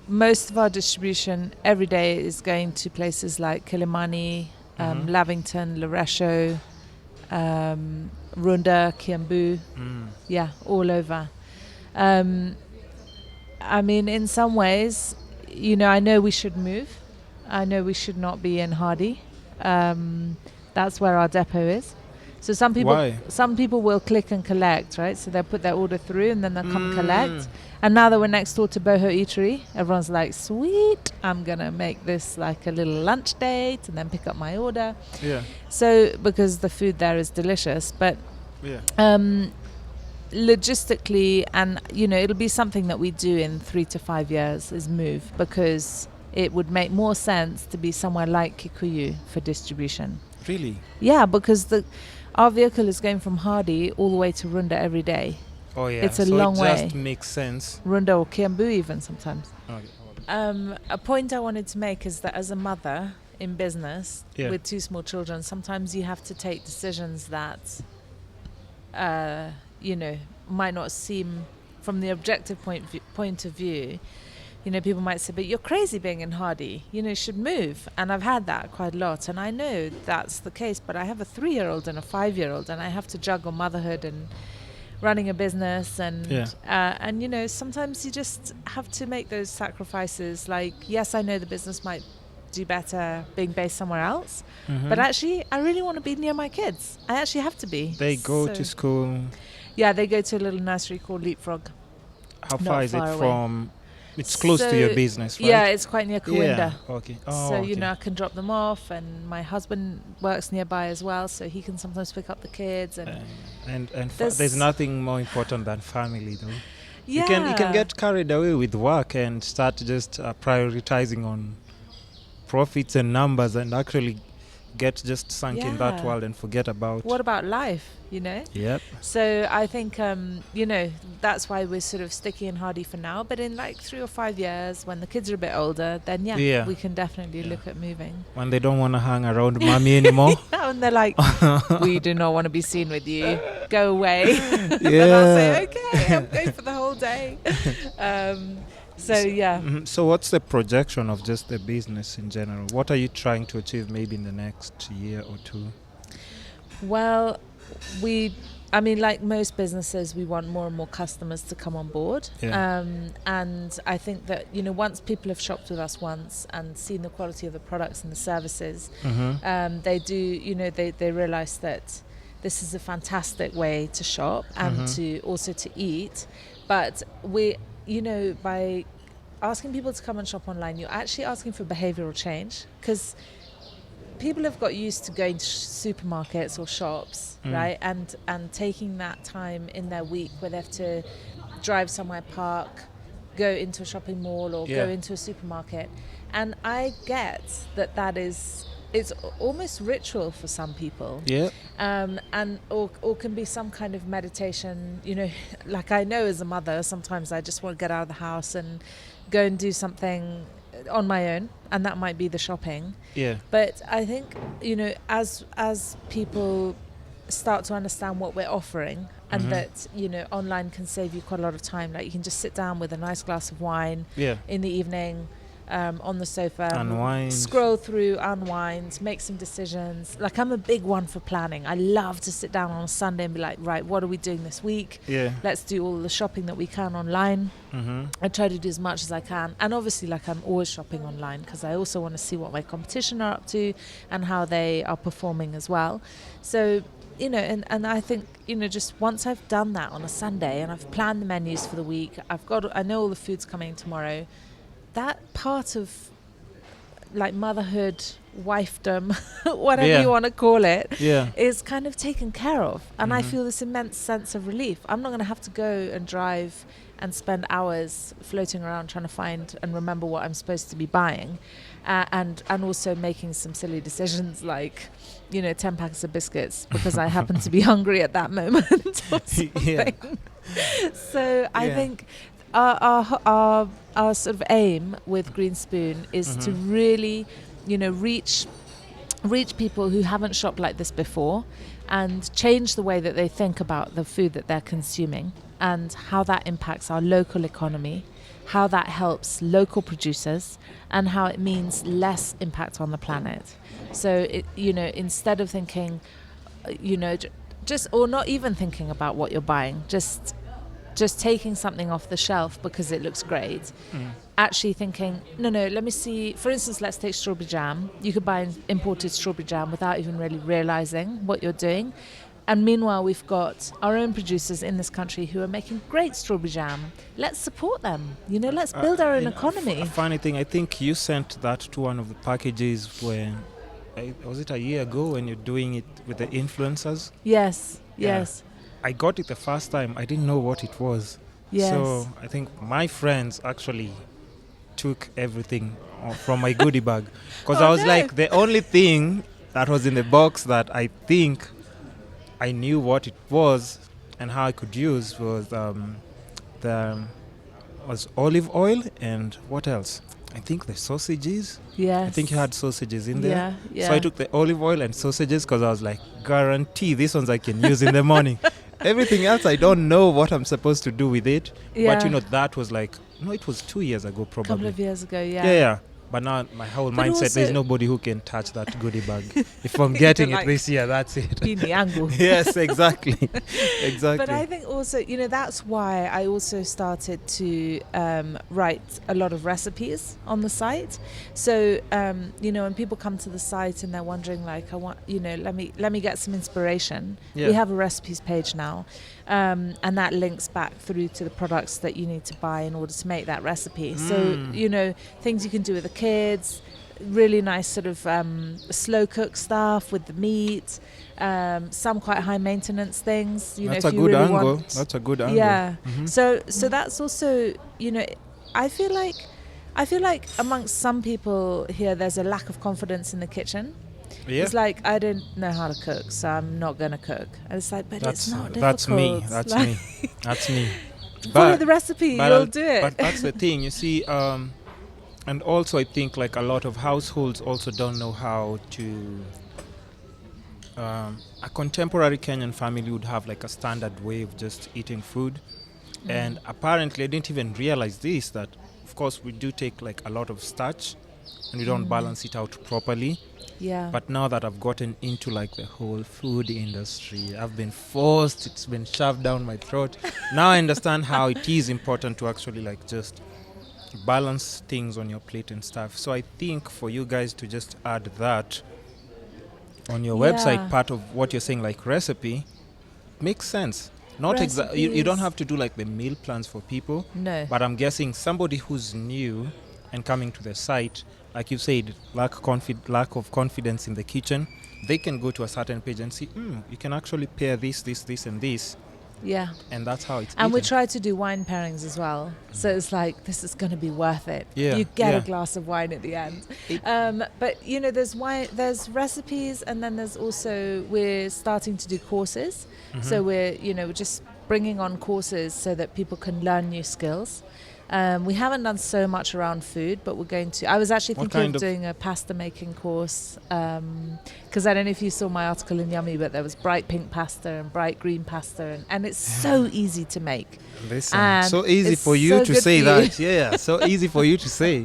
B: most of our distribution every day is going to places like Kilimani, Lavington, Loresho, Runda, Kiambu, all over. I mean, in some ways, I know we should move. I know we should not be in Hardy. That's where our depot is. So some people will click and collect, right? So they'll put their order through and then they'll come collect. And now that we're next door to Boho Eatery, everyone's like, sweet, I'm going to make this like a little lunch date and then pick up my order. So because the food there is delicious, but logistically, and it'll be something that we do in 3 to 5 years, is move, because it would make more sense to be somewhere like Kikuyu for distribution.
A: Really?
B: Yeah, because our vehicle is going from Hardy all the way to Runda every day.
A: Oh yeah,
B: it's a long way.
A: It just makes sense.
B: Runda or Kiambu even sometimes.
A: Okay.
B: A point I wanted to make is that as a mother in business with 2 small children, sometimes you have to take decisions that, might not seem from the objective point of view. People might say, but you're crazy being in Hardy, you should move. And I've had that quite a lot. And I know that's the case, but I have a 3-year-old and a 5-year-old, and I have to juggle motherhood and running a business. And sometimes you just have to make those sacrifices. Like, yes, I know the business might do better being based somewhere else, but actually I really want to be near my kids. I actually have to be.
A: They go to school?
B: Yeah, they go to a little nursery called Leapfrog.
A: How far is it from? It's close to your business, right?
B: Yeah, it's quite near Kawinda.
A: Yeah, okay. Oh,
B: so,
A: okay.
B: I can drop them off, and my husband works nearby as well, so he can sometimes pick up the kids.
A: And there's nothing more important than family, though.
B: Yeah.
A: You can get carried away with work and start just prioritizing on profits and numbers, and actually get just sunk in that world and forget about...
B: What about life,
A: Yep.
B: So I think, that's why we're sort of sticky and hardy for now. But in like 3 or 5 years, when the kids are a bit older, then we can definitely look at moving.
A: When they don't want to hang around mommy anymore.
B: And they're like, we do not want to be seen with you. Go away.
A: Yeah.
B: And I'll say, okay, I'm going for the whole day. So
A: what's the projection of just the business in general? What are you trying to achieve maybe in the next year or 2?
B: Well, like most businesses, we want more and more customers to come on board.
A: Yeah.
B: And I think that, once people have shopped with us once and seen the quality of the products and the services, they do, they realize that this is a fantastic way to shop and to also to eat. But by asking people to come and shop online, you're actually asking for behavioral change, because people have got used to going to supermarkets or shops, right? And taking that time in their week where they have to drive somewhere, park, go into a shopping mall or go into a supermarket. And I get that it's almost ritual for some people.
A: Yeah.
B: Or can be some kind of meditation, like I know as a mother, sometimes I just want to get out of the house and go and do something on my own, and that might be the shopping.
A: Yeah.
B: But I think, as people start to understand what we're offering, and that, online can save you quite a lot of time. Like, you can just sit down with a nice glass of wine in the evening, on the sofa,
A: unwind,
B: scroll through, unwind, make some decisions. Like, I'm a big one for planning. I love to sit down on a Sunday and be like, right, what are we doing this week? Let's do all the shopping that we can online. I try to do as much as I can, and obviously, like, I'm always shopping online because I also want to see what my competition are up to and how they are performing as well. So, and I think, just once I've done that on a Sunday and I've planned the menus for the week, I know all the food's coming tomorrow, that part of, like, motherhood, wifedom, whatever you want to call it, is kind of taken care of. And I feel this immense sense of relief. I'm not going to have to go and drive and spend hours floating around trying to find and remember what I'm supposed to be buying, and also making some silly decisions like, 10 packets of biscuits because I happen to be hungry at that moment or something. So I think our sort of aim with Greenspoon is to really, reach people who haven't shopped like this before, and change the way that they think about the food that they're consuming and how that impacts our local economy, how that helps local producers, and how it means less impact on the planet. So, instead of thinking, just, or not even thinking about what you're buying, just taking something off the shelf because it looks great, actually thinking, no, let me see. For instance, let's take strawberry jam. You could buy imported strawberry jam without even really realizing what you're doing. And meanwhile, we've got our own producers in this country who are making great strawberry jam. Let's support them. Let's build our own economy.
A: A funny thing, I think you sent that to one of the packages when, was it a year ago, when you're doing it with the influencers?
B: Yes.
A: I got it the first time. I didn't know what it was.
B: Yes.
A: So I think my friends actually took everything from my goodie bag. Because I was like, the only thing that was in the box that I think I knew what it was and how I could use was olive oil and what else? I think the sausages.
B: Yes.
A: I think you had sausages in there.
B: Yeah, yeah.
A: So I took the olive oil and sausages because I was like, guarantee these ones I can use in the morning. Everything else, I don't know what I'm supposed to do with it.
B: Yeah.
A: But, you know, that was like, no, it was 2 years ago probably.
B: A couple of years ago, yeah.
A: Yeah. But now my whole
B: But
A: mindset, there's
B: also-
A: nobody who can touch that goodie bag. If I'm getting
B: Like-
A: it this year, that's it.
B: In the angle.
A: Yes, exactly. Exactly.
B: But I think also, you know, that's why I also started to write a lot of recipes on the site. So, you know, when people come to the site and they're wondering, like, I want, you know, let me get some inspiration.
A: Yeah.
B: We have a recipes page now, and that links back through to the products that you need to buy in order to make that recipe. So, you know, things you can do with the kids. Really nice sort of slow cook stuff with the meat. Some quite high maintenance things. You
A: That's
B: know,
A: a
B: if you
A: good
B: really
A: angle.
B: want,
A: That's a good angle.
B: yeah.
A: Mhm.
B: So that's also, you know, I feel like amongst some people here, there's a lack of confidence in the kitchen.
A: Yeah.
B: It's like, I don't know how to cook, so I'm not gonna cook. And it's like, but it's not difficult.
A: That's me. That's
B: Like,
A: me. That's me.
B: Follow the recipe, you'll do it.
A: But that's the thing, you see. And also, I think like a lot of households also don't know how to. A contemporary Kenyan family would have like a standard way of just eating food, and apparently, I didn't even realize this, that of course we do take like a lot of starch, and we don't balance it out properly.
B: Yeah.
A: But now that I've gotten into like the whole food industry, I've been forced, it's been shoved down my throat. Now I understand how it is important to actually like just balance things on your plate and stuff. So I think for you guys to just add that on your website, part of what you're saying, like recipe, makes sense. Not exactly. You don't have to do like the meal plans for people.
B: No.
A: But I'm guessing somebody who's new and coming to the site, like you said, lack of confidence in the kitchen, they can go to a certain page and see, you can actually pair this, and this.
B: Yeah.
A: And that's how it's
B: And we
A: eaten.
B: try to do wine pairings as well. So it's like, this is going to be worth it.
A: Yeah,
B: You get
A: yeah.
B: a glass of wine at the end. But, you know, there's recipes, and then there's also, we're starting to do courses. So we're just bringing on courses so that people can learn new skills. We haven't done so much around food, but we're going to. I was actually thinking of doing a pasta making course, because I don't know if you saw my article in Yummy, but there was bright pink pasta and bright green pasta, and it's so easy to make.
A: Listen,
B: And
A: so easy
B: it's
A: for you
B: so
A: to
B: good
A: say
B: for you.
A: that. Yeah, so easy for you to say.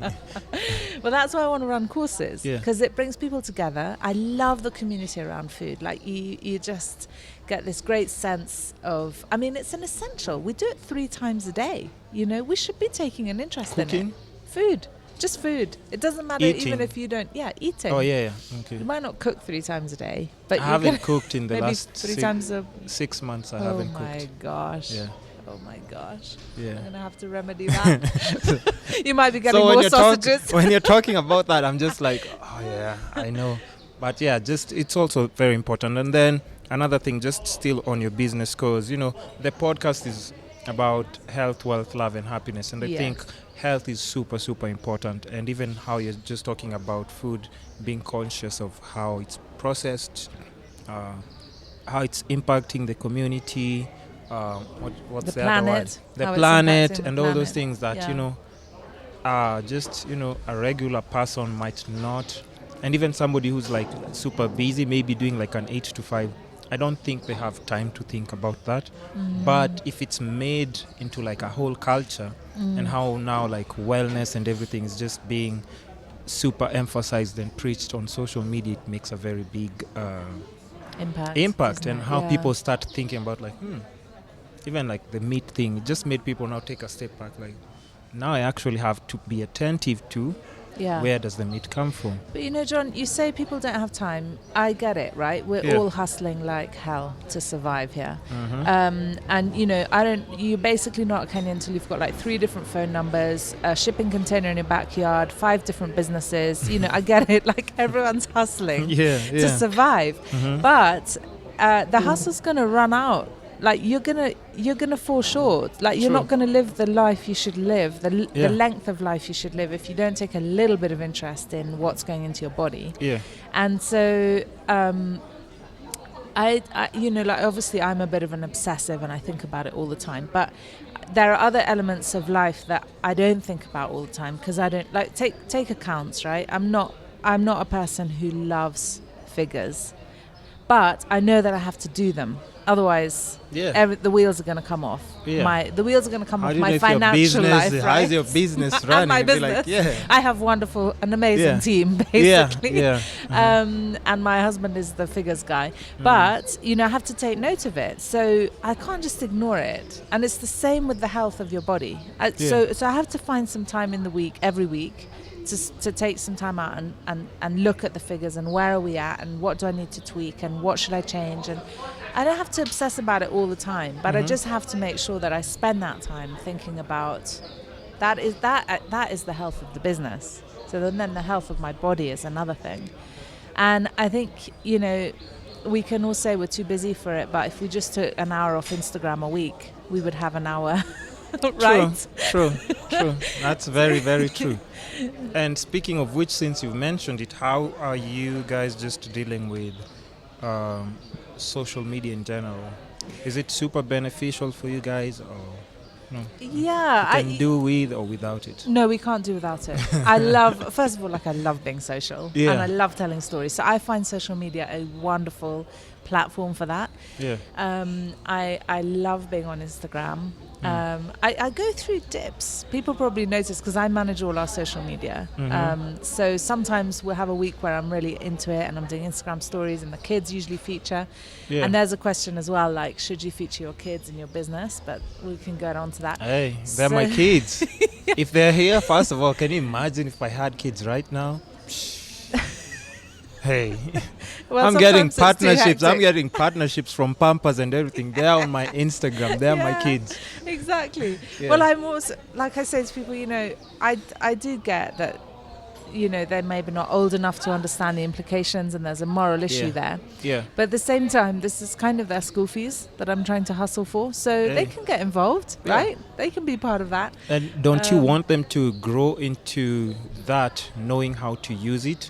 B: Well, that's why I want to run courses,
A: Yeah.
B: because it brings people together. I love the community around food. Like you just get this great sense of, I mean, it's an essential. We do it 3 times a day. You know, we should be taking an interest in
A: Cooking?
B: it. Food, just food. It doesn't matter
A: Eating.
B: even if you don't, eating.
A: Oh, yeah. Okay.
B: You might not cook 3 times a day, but
A: I
B: you
A: haven't
B: can
A: cooked in the
B: maybe
A: last
B: 3 times a
A: 6 months. I
B: Oh
A: haven't
B: my
A: cooked.
B: gosh.
A: Yeah.
B: Oh my gosh.
A: Yeah.
B: I'm going to have to remedy that. You might be getting
A: So
B: more sausages.
A: when you're talking about that, I'm just like, oh yeah, I know. But yeah, just it's also very important. And then another thing, just still on your business, because the podcast is about health, wealth, love, and happiness. And I think health is super, super important. And even how you're just talking about food, being conscious of how it's processed, how it's impacting the community. What's the other word? The
B: how it's
A: planet
B: impacting the
A: and all those
B: planet.
A: things that just a regular person might not, and even somebody who's like super busy, maybe doing like an 8 to 5. I don't think they have time to think about that. But if it's made into like a whole culture, and how now like wellness and everything is just being super emphasized and preached on social media, it makes a very big impact, and how people start thinking about like even like the meat thing. It just made people now take a step back, like now I actually have to be attentive to where does the meat come from.
B: But John, you say people don't have time. I get it, right? We're all hustling like hell to survive here. And you're basically not Kenyan until you've got like 3 different phone numbers, a shipping container in your backyard, 5 different businesses. I get it, like everyone's hustling to survive. But the hustle's gonna run out. Like you're gonna fall short. Like you're not gonna live the life you should live, the length of life you should live, if you don't take a little bit of interest in what's going into your body.
A: Yeah.
B: And so like obviously I'm a bit of an obsessive and I think about it all the time, but there are other elements of life that I don't think about all the time because I don't like take accounts, right? I'm not a person who loves figures, but I know that I have to do them. Otherwise, the wheels are going to come off.
A: Yeah.
B: The wheels are going to come off my financial life, right?
A: How's your business running?
B: My business.
A: Like,
B: I have an amazing team, basically. And my husband is the figures guy. But, I have to take note of it. So I can't just ignore it. And it's the same with the health of your body. So I have to find some time in the week, every week, to take some time out and look at the figures and where are we at and what do I need to tweak and what should I change. And I don't have to obsess about it all the time, but I just have to make sure that I spend that time thinking about that is the health of the business. So then the health of my body is another thing. And I think, we can all say we're too busy for it, but if we just took an hour off Instagram a week, we would have an hour. Right?
A: True. That's very, very true. And speaking of which, since you've mentioned it, how are you guys just dealing with social media in general? Is it super beneficial for you guys, or no?
B: Yeah,
A: you can do with or without it?
B: No, we can't do without it. First of all, I love being social, and I love telling stories. So I find social media a wonderful platform for that.
A: Yeah.
B: I love being on Instagram. I go through dips. People probably notice because I manage all our social media. So sometimes we'll have a week where I'm really into it and I'm doing Instagram stories and the kids usually feature. Yeah. And there's a question as well, like, should you feature your kids in your business? But we can get on to that.
A: Hey, they're my kids. If they're here, first of all, can you imagine if I had kids right now? Hey,
B: well,
A: I'm getting partnerships. I'm getting partnerships from Pampers and everything. They're on my Instagram. They're my kids.
B: Exactly. Yeah. Well, I'm also, like I say to people, I do get that, they're maybe not old enough to understand the implications and there's a moral issue there. Yeah. But at the same time, this is kind of their school fees that I'm trying to hustle for. So they can get involved, right? They can be part of that.
A: And don't you want them to grow into that, knowing how to use it?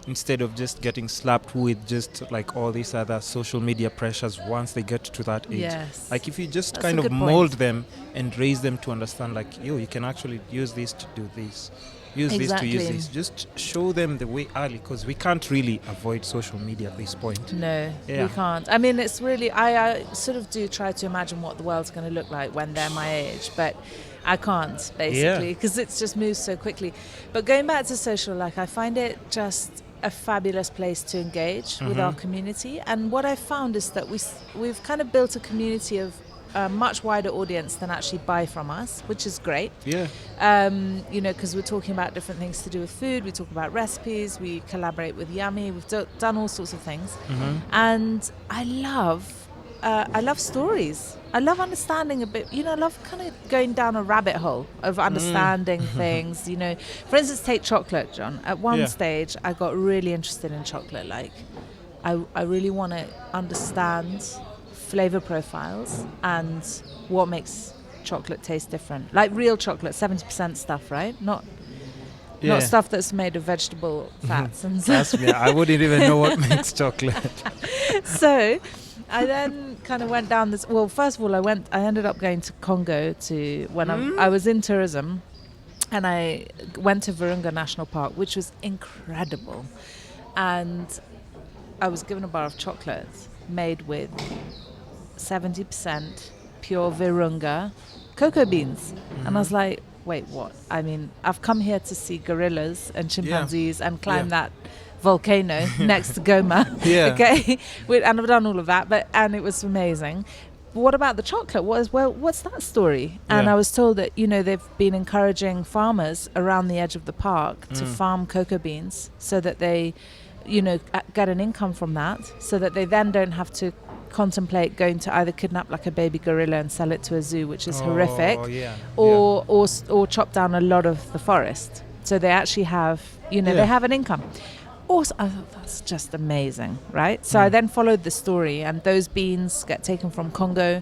A: Instead of just getting slapped with just like all these other social media pressures once they get to that age.
B: Yes.
A: Like if you just kind of mold them and raise them to understand like, you can actually use this to do this. Use this to use this. Just show them the way early because we can't really avoid social media at this point.
B: No, we can't. I mean, it's really, I sort of do try to imagine what the world's going to look like when they're my age, but I can't basically because it's just moves so quickly. But going back to social, like I find it just a fabulous place to engage with our community, and what I've found is that we've kind of built a community of a much wider audience than actually buy from us, which is great. Yeah. Because we're talking about different things to do with food, we talk about recipes, we collaborate with Yummy, we've done all sorts of things, and I love stories. I love understanding a bit, I love kind of going down a rabbit hole of understanding things, For instance, take chocolate, John. At one stage, I got really interested in chocolate. Like, I really want to understand flavor profiles and what makes chocolate taste different. Like real chocolate, 70% stuff, right? Not stuff that's made of vegetable fats and stuff.
A: Trust me, I wouldn't even know what makes chocolate.
B: So I then kind of went down this. Well, first of all, I ended up going to Congo when I was in tourism, and I went to Virunga National Park, which was incredible. And I was given a bar of chocolate made with 70% pure Virunga cocoa beans, and I was like, wait, what? I mean, I've come here to see gorillas and chimpanzees and climb that volcano next to Goma. Okay, and I've done all of that, and it was amazing. But what about the chocolate? What's that story? And I was told that they've been encouraging farmers around the edge of the park to farm cocoa beans so that they get an income from that, so that they then don't have to contemplate going to either kidnap like a baby gorilla and sell it to a zoo, which is horrific, or chop down a lot of the forest. So they actually have, they have an income. Also, I thought that's just amazing, right? So I then followed the story, and those beans get taken from Congo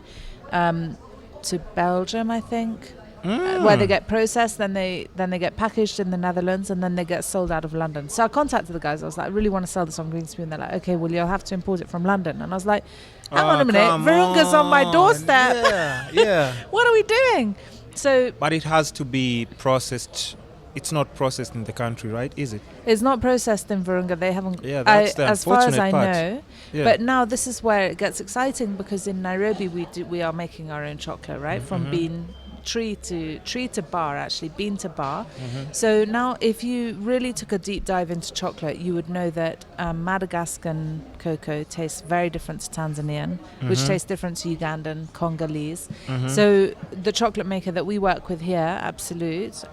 B: to Belgium, I think, where they get processed, then they get packaged in the Netherlands, and then they get sold out of London. So I contacted the guys. I was like, I really want to sell this on Greenspoon. They're like, okay, well, you'll have to import it from London. And I was like, hang on a minute, Virunga's on my doorstep.
A: Yeah.
B: What are we doing? So,
A: but it has to be processed. It's not processed in the country, right? Is it?
B: It's not processed in Virunga. They haven't.
A: Yeah, that's the
B: as far as I
A: part.
B: know. Yeah. But now this is where it gets exciting, because in Nairobi we are making our own chocolate, right? From bean tree to bar, actually bean to bar. So now, if you really took a deep dive into chocolate, you would know that Madagascan cocoa tastes very different to Tanzanian, which tastes different to Ugandan, Congolese. So the chocolate maker that we work with here, Absolute,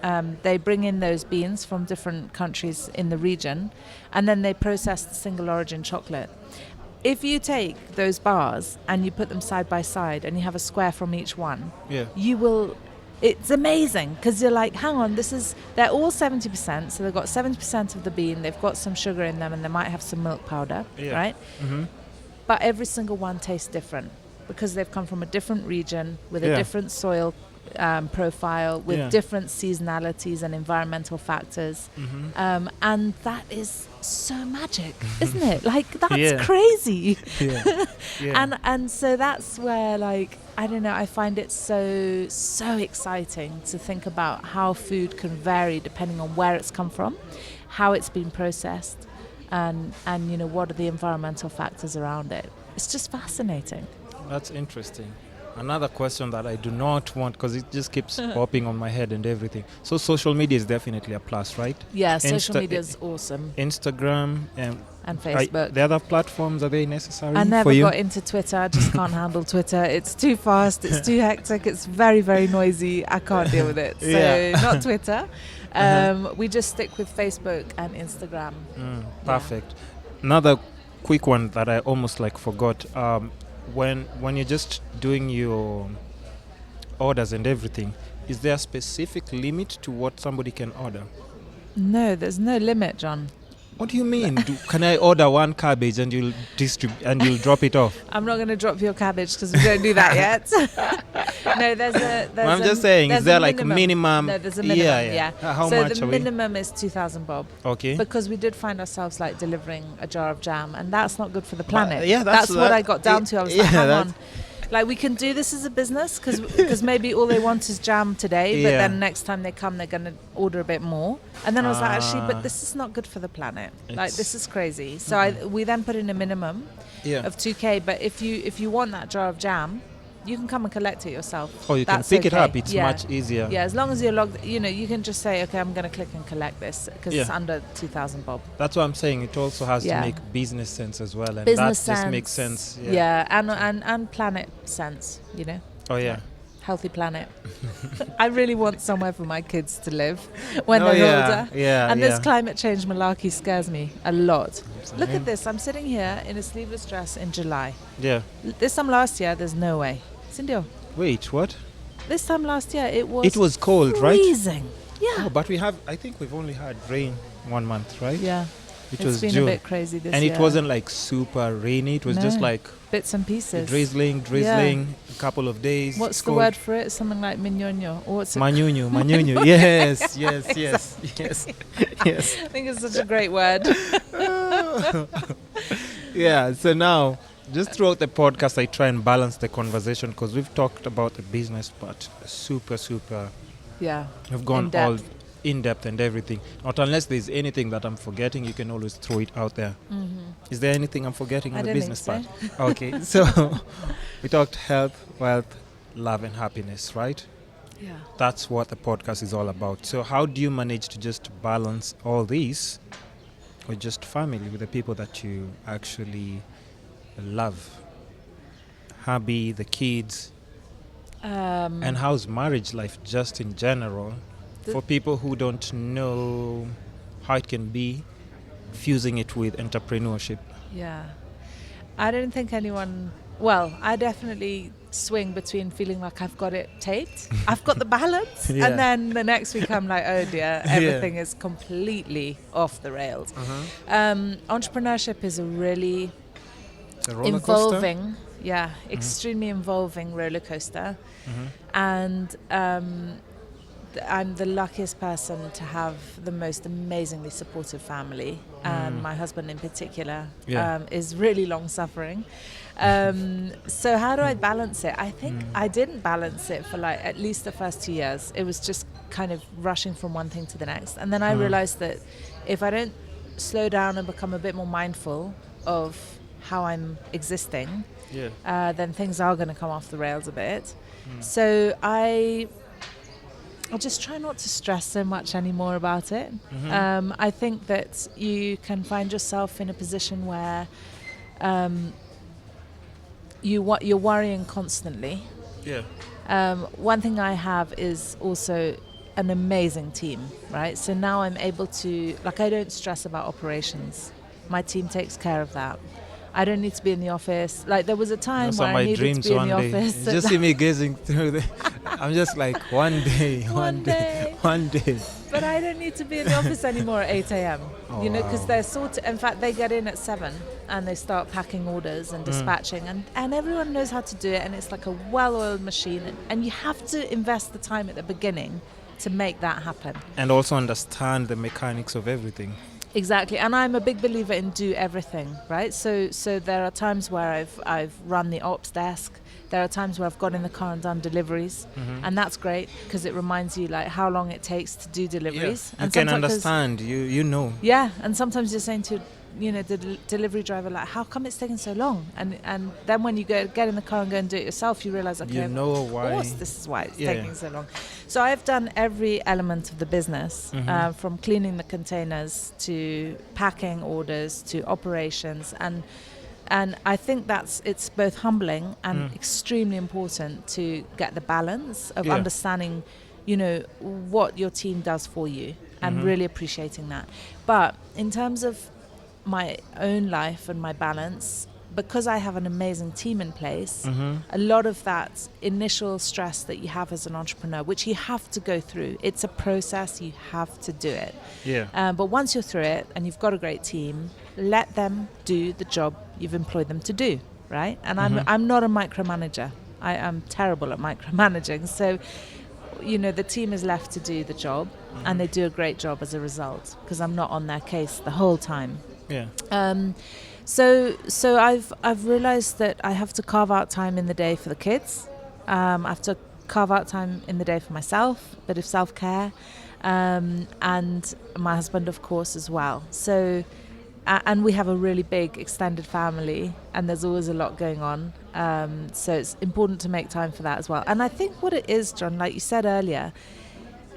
B: they bring in those beans from different countries in the region, and then they process the single origin chocolate. If you take those bars and you put them side by side and you have a square from each one, you will, it's amazing, because you're like, hang on, they're all 70%, so they've got 70% of the bean, they've got some sugar in them, and they might have some milk powder, right? But every single one tastes different, because they've come from a different region with a different soil profile, with different seasonalities and environmental factors, and that is so magic, isn't it? Like, that's crazy. And so that's where, like, I don't know, I find it so exciting to think about how food can vary depending on where it's come from, how it's been processed, and you know, what are the environmental factors around it. It's just fascinating.
A: That's interesting. Another question that I do not want, because it just keeps popping on my head and everything. So social media is definitely a plus, right?
B: Yeah, social media is awesome.
A: Instagram
B: and Facebook.
A: The other platforms, are they necessary
B: I never
A: for you?
B: got into Twitter. I just can't handle Twitter. It's too fast. It's too hectic. It's very, very noisy. I can't deal with it. So not Twitter. We just stick with Facebook and Instagram.
A: Perfect. Another quick one that I almost forgot. When you're just doing your orders and everything, is there a specific limit to what somebody can order?
B: No, there's no limit, John.
A: What do you mean? Can I order one cabbage and you'll drop it off?
B: I'm not going to drop your cabbage, because we don't do that yet. No,
A: I'm just saying, is there minimum?
B: No, there's a minimum, yeah.
A: How much
B: the minimum is 2,000 bob.
A: Okay.
B: Because we did find ourselves delivering a jar of jam, and that's not good for the planet.
A: But,
B: that's what I got down to. I was like, hang on. Like, we can do this as a business, because maybe all they want is jam today, but then next time they come, they're going to order a bit more. And then I was like, actually, but this is not good for the planet. Like, this is crazy. So we then put in a minimum of 2K. But if you want that jar of jam, you can come and collect it yourself.
A: Oh, you can pick it up. It's much easier.
B: Yeah, as long as you're logged, you can just say, okay, I'm going to click and collect this, because it's under 2,000 bob.
A: That's what I'm saying. It also has to make business sense as well, and
B: business
A: that just makes sense.
B: And planet sense,
A: Oh yeah.
B: Healthy planet. I really want somewhere for my kids to live when they're older.
A: Yeah.
B: And this climate change malarkey scares me a lot. Look at this. I'm sitting here in a sleeveless dress in July.
A: Yeah.
B: This time last year, there's no way. Cindy.
A: Wait, what?
B: This time last year, it was
A: cold, right?
B: Freezing. Yeah.
A: Oh, but I think we've only had rain 1 month, right?
B: Yeah.
A: It's
B: been
A: June.
B: A bit crazy this year.
A: And it wasn't super rainy. It was just
B: bits and pieces.
A: Drizzling, a couple of days.
B: What's the word for it? Something like mignonio. Or what's it?
A: Manyunyu. Yes.
B: I think it's such a great word.
A: Yeah, so now, just throughout the podcast, I try and balance the conversation, because we've talked about the business part super.
B: Yeah.
A: We've gone all in depth and everything. Not unless there's anything that I'm forgetting, you can always throw it out there. Is there anything I'm forgetting on the business part? Okay, so we talked health, wealth, love, and happiness, right?
B: Yeah.
A: That's what the podcast is all about. So how do you manage to just balance all these with just family, with the people that you actually love? Hubby, the kids, and how's marriage life just in general? For people who don't know how it can be, fusing it with entrepreneurship.
B: Yeah. I don't think anyone... Well, I definitely swing between feeling like I've got it taped. I've got the balance. And then the next week I'm like, oh dear, everything is completely off the rails. Entrepreneurship is a really involving, extremely involving roller coaster. And I'm the luckiest person to have the most amazingly supportive family, and my husband in particular is really long-suffering. So how do I balance it? I think I didn't balance it for like at least the first 2 years. It was just kind of rushing from one thing to the next. And then I realized that if I don't slow down and become a bit more mindful of how I'm existing, then things are going to come off the rails a bit. So I just try not to stress so much anymore about it. I think that you can find yourself in a position where you're worrying constantly. One thing I have is also an amazing team, right? So now I'm able to, like, I don't stress about operations. My team takes care of that. I don't need to be in the office. Like, there was a time where I needed to be in the office.
A: You just see me gazing through I'm just like, one day. But
B: I don't need to be in the office anymore at 8 a.m. Because they're sorted. In fact, they get in at 7 and they start packing orders and dispatching, and everyone knows how to do it, and it's like a well-oiled machine. And you have to invest the time at the beginning to make that happen.
A: And also understand the mechanics of everything.
B: Exactly, and I'm a big believer in do everything, right? So there are times where I've run the ops desk. There are times where I've got in the car and done deliveries, and that's great because it reminds you like how long it takes to do deliveries.
A: You can understand, you know.
B: Yeah, and sometimes you're saying to the delivery driver, like, how come it's taking so long? And then when you get in the car and go and do it yourself, you realize, okay, of course this is why it's taking so long. So I've done every element of the business, from cleaning the containers to packing orders to operations, and I think it's both humbling and extremely important to get the balance of understanding, what your team does for you and really appreciating that. But in terms of my own life and my balance, because I have an amazing team in place, a lot of that initial stress that you have as an entrepreneur, which you have to go through, it's a process, you have to do it. But once you're through it and you've got a great team, let them do the job you've employed them to do, right? And I'm not a micromanager. I am terrible at micromanaging. So, the team is left to do the job, and they do a great job as a result, because I'm not on their case the whole time. So I've realized that I have to carve out time in the day for the kids. I have to carve out time in the day for myself, a bit of self-care, and my husband, of course, as well. So, and we have a really big extended family, and there's always a lot going on. So it's important to make time for that as well. And I think what it is, John, like you said earlier,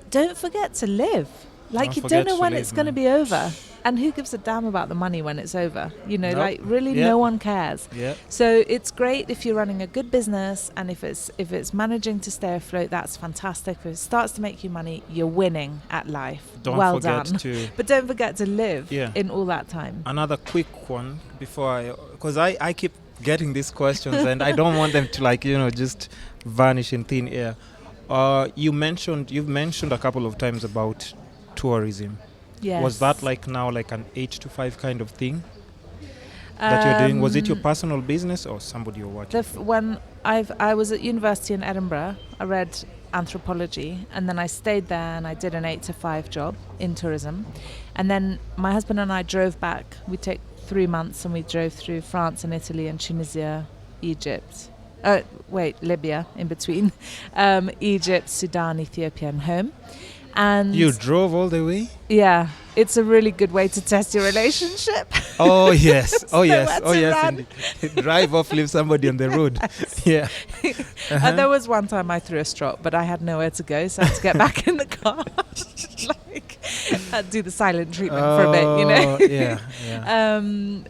B: don't forget to live. Like, you don't know when it's going to be over. And who gives a damn about the money when it's over? No one cares. So it's great if you're running a good business, and if it's managing to stay afloat, that's fantastic. If it starts to make you money, you're winning at life. Well done. But don't forget to live in all that time.
A: Another quick one before because I keep getting these questions and I don't want them to just vanish in thin air. You've mentioned a couple of times about tourism.
B: Yes.
A: Was that now an 8 to 5 kind of thing that you're doing? Was it your personal business or somebody you're working for?
B: When I was at university in Edinburgh, I read anthropology, and then I stayed there and I did an 8 to 5 job in tourism. And then my husband and I drove back. We take 3 months and we drove through France and Italy and Tunisia, Egypt. Libya in between. Egypt, Sudan, Ethiopia, and home. And
A: you drove all the way?
B: Yeah, it's a really good way to test your relationship.
A: Oh yes, indeed. Drive off, leave somebody on the road. Yeah.
B: And there was one time I threw a strop, but I had nowhere to go, so I had to get back in the car. I'd do the silent treatment for a bit,
A: Yeah.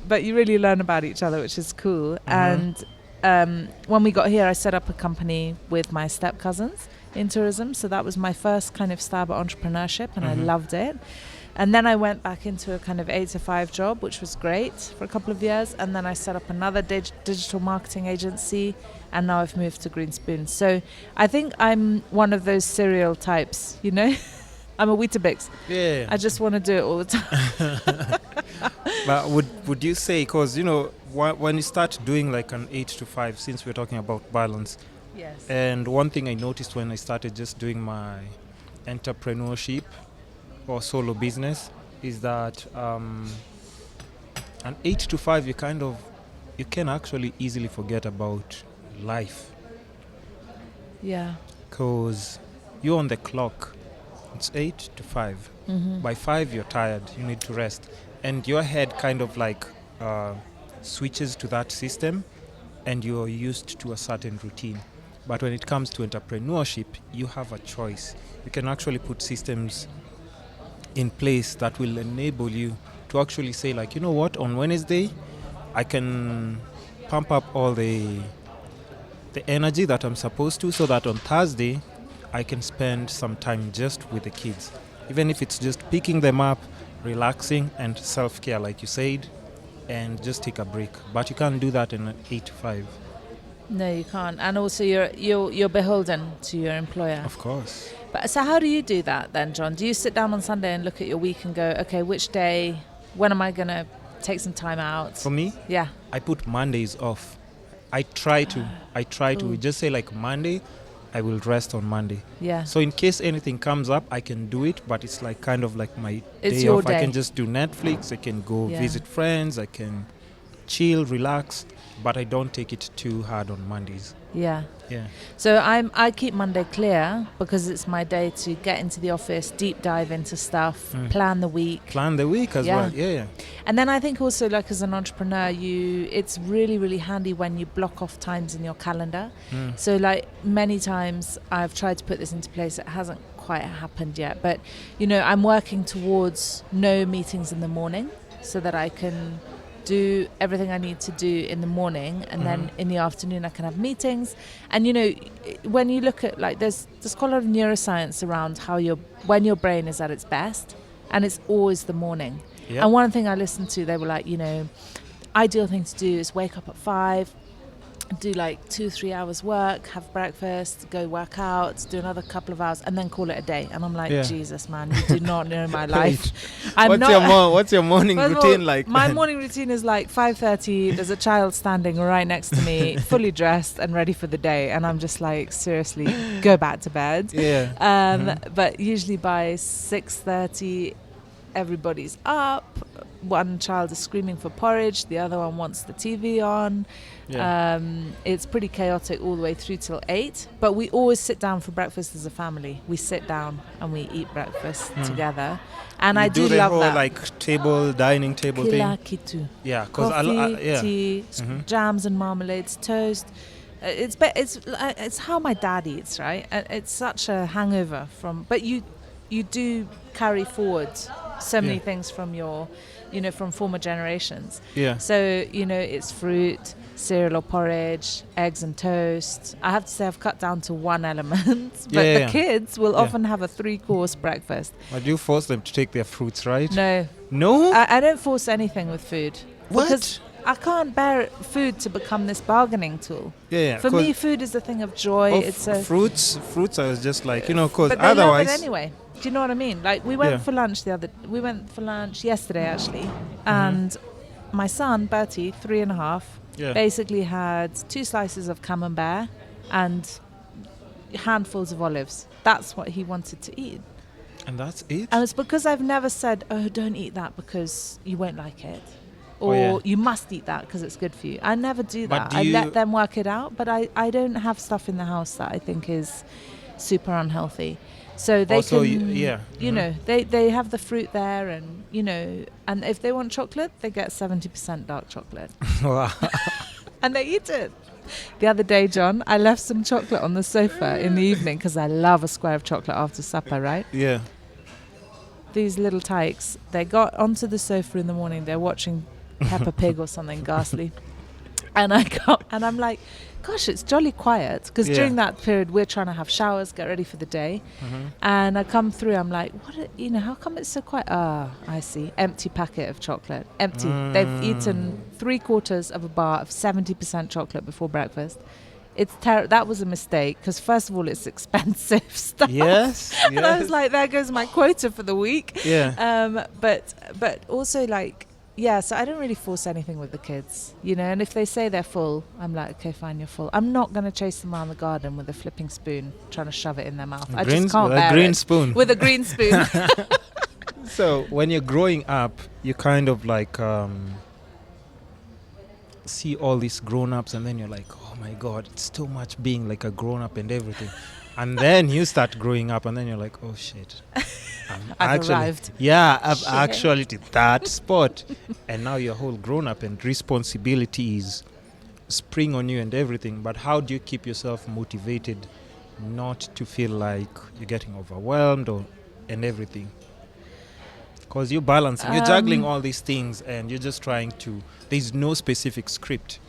B: But you really learn about each other, which is cool. And when we got here, I set up a company with my step cousins in tourism. So that was my first kind of stab at entrepreneurship, and I loved it. And then I went back into a kind of 8 to 5 job, which was great for a couple of years. And then I set up another digital marketing agency, and now I've moved to Greenspoon. So I think I'm one of those serial types, I'm a Weetabix.
A: Yeah.
B: I just want to do it all the time.
A: But would you say, because, when you start doing an 8 to 5, since we're talking about balance,
B: yes.
A: And one thing I noticed when I started just doing my entrepreneurship or solo business is that an 8 to 5 you can actually easily forget about life.
B: Yeah.
A: Because you're on the clock. It's 8 to 5. By 5 you're tired, you need to rest, and your head kind of like switches to that system, and you're used to a certain routine. But when it comes to entrepreneurship, you have a choice. You can actually put systems in place that will enable you to actually say, like, you know what, on Wednesday I can pump up all the energy that I'm supposed to, so that on Thursday I can spend some time just with the kids, even if it's just picking them up, relaxing, and self-care, like you said, and just take a break. But you can't do that in an 8 to 5.
B: No, you can't. And also you're beholden to your employer.
A: Of course.
B: But so how do you do that then, John? Do you sit down on Sunday and look at your week and go, okay, which day, when am I going to take some time out?
A: For me,
B: yeah,
A: I put Mondays off. I try to just say, like, Monday I will rest on Monday.
B: Yeah.
A: So in case anything comes up, I can do it, but it's like kind of like my
B: It's
A: day
B: your
A: off.
B: day.
A: I can just do Netflix, I can go
B: Yeah.
A: visit friends, I can chill, relax, but I don't take it too hard on Mondays.
B: Yeah.
A: Yeah.
B: So I keep Monday clear because it's my day to get into the office, deep dive into stuff, plan the week.
A: Plan the week as well. Yeah.
B: And then I think also, like, as an entrepreneur, it's really, really handy when you block off times in your calendar. So, like, many times I've tried to put this into place. It hasn't quite happened yet. But, you know, I'm working towards no meetings in the morning so that I can do everything I need to do in the morning, and then in the afternoon I can have meetings. And, you know, when you look at, like, there's quite a lot of neuroscience around when your brain is at its best, and it's always the morning. Yep. And one thing I listened to, they were like, you know, ideal thing to do is wake up at 5, do like 2-3 hours work, have breakfast, go work out, do another couple of hours, and then call it a day. And I'm like, Jesus, man, you do not know my life.
A: What's your morning routine like?
B: My morning routine is like 5:30. There's a child standing right next to me, fully dressed and ready for the day, and I'm just like, seriously, go back to bed. Yeah. But usually by 6:30, everybody's up. One child is screaming for porridge, the other one wants the TV on. It's pretty chaotic all the way through till 8, but we always sit down for breakfast as a family. We sit down and we eat breakfast together, and I do love that.
A: Like dining table thing.
B: Kitu.
A: Yeah, because
B: coffee, tea, jams and marmalades, toast. It's how my dad eats, right? It's such a hangover from, but you do carry forward so many things from your, you know, from former generations. Yeah. So, you know, it's fruit, cereal or porridge, eggs and toast. I have to say I've cut down to one element, but the kids will often have a 3-course breakfast.
A: But you force them to take their fruits, right?
B: No.
A: No?
B: I don't force anything with food.
A: What?
B: Because I can't bear food to become this bargaining tool. Yeah. For me, food is a thing of joy.
A: Fruits, I was just like, you know, because
B: but
A: otherwise...
B: They love it anyway. Do you know what I mean? Like, we went for lunch yesterday, actually, and my son, Bertie, 3.5, basically had 2 slices of camembert and handfuls of olives. That's what he wanted to eat.
A: And that's it?
B: And it's because I've never said, oh, don't eat that because you won't like it. Or you must eat that because it's good for you. I never do that. I let them work it out, but I don't have stuff in the house that I think is super unhealthy. So they you know, they have the fruit there, and, you know, and if they want chocolate, they get 70% dark chocolate. And they eat it. The other day, John, I left some chocolate on the sofa in the evening because I love a square of chocolate after supper, right? Yeah. These little tykes, they got onto the sofa in the morning, they're watching Peppa Pig or something ghastly. And I'm like, gosh, it's jolly quiet, because during that period we're trying to have showers, get ready for the day. And I come through, I'm like, how come it's so quiet? I see, empty packet of chocolate, empty. They've eaten 3/4 of a bar of 70% chocolate before breakfast. It's that was a mistake, because first of all, it's expensive stuff. Yes. And I was like, there goes my quota for the week. Yeah. But also, like, Yeah, so I don't really force anything with the kids, you know, and if they say they're full, I'm like, okay, fine, you're full. I'm not going to chase them around the garden with a flipping spoon, trying to shove it in their mouth. I just can't bear
A: a green
B: it.
A: spoon.
B: With a green spoon.
A: So when you're growing up, you kind of like see all these grown-ups, and then you're like, oh my God, it's too much being like a grown-up and everything. And then you start growing up, and then you're like, oh shit.
B: I've arrived.
A: Yeah, I've actually to that spot. And now you're whole grown up and responsibilities spring on you and everything. But how do you keep yourself motivated not to feel like you're getting overwhelmed and everything? Because you're balancing, you're juggling all these things, and you're just trying to, there's no specific script.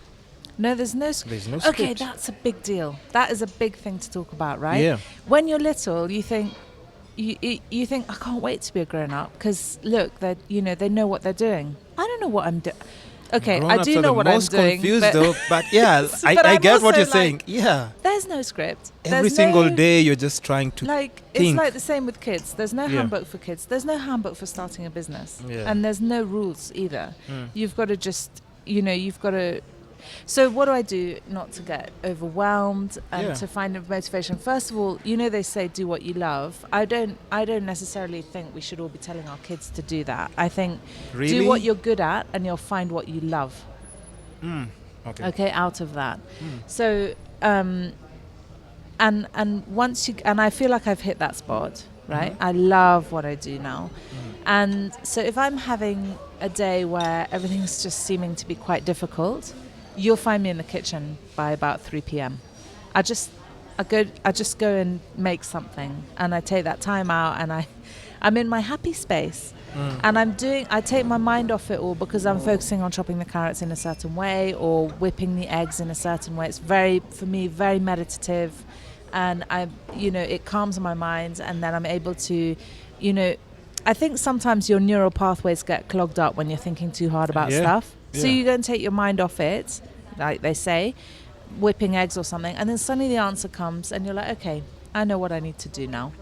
B: No, there's no script. Okay, that's a big deal. That is a big thing to talk about, right?
A: Yeah.
B: When you're little, you think, you think, I can't wait to be a grown-up because look, they know what they're doing. I don't know what I'm doing. Okay, I do know what I'm doing.
A: Confused though, but yeah, I get what you're saying. Yeah.
B: There's no script.
A: Every single day you're just trying to think.
B: It's like the same with kids. There's no handbook for kids. There's no handbook for starting a business. Yeah. And there's no rules either. You've got to just, you've got to. So what do I do not to get overwhelmed and to find a motivation? First of all, they say do what you love. I don't necessarily think we should all be telling our kids to do that. I think do what you're good at and you'll find what you love. Okay, out of that. So and once and I feel like I've hit that spot, right? I love what I do now. And so if I'm having a day where everything's just seeming to be quite difficult, you'll find me in the kitchen by about 3 p.m. I just go and make something, and I take that time out, and I'm in my happy space, and I take my mind off it all because I'm focusing on chopping the carrots in a certain way or whipping the eggs in a certain way. It's for me very meditative, and it calms my mind, and then I'm able to, I think sometimes your neural pathways get clogged up when you're thinking too hard about stuff. So you go and take your mind off it, like they say, whipping eggs or something, and then suddenly the answer comes and you're like, okay, I know what I need to do now.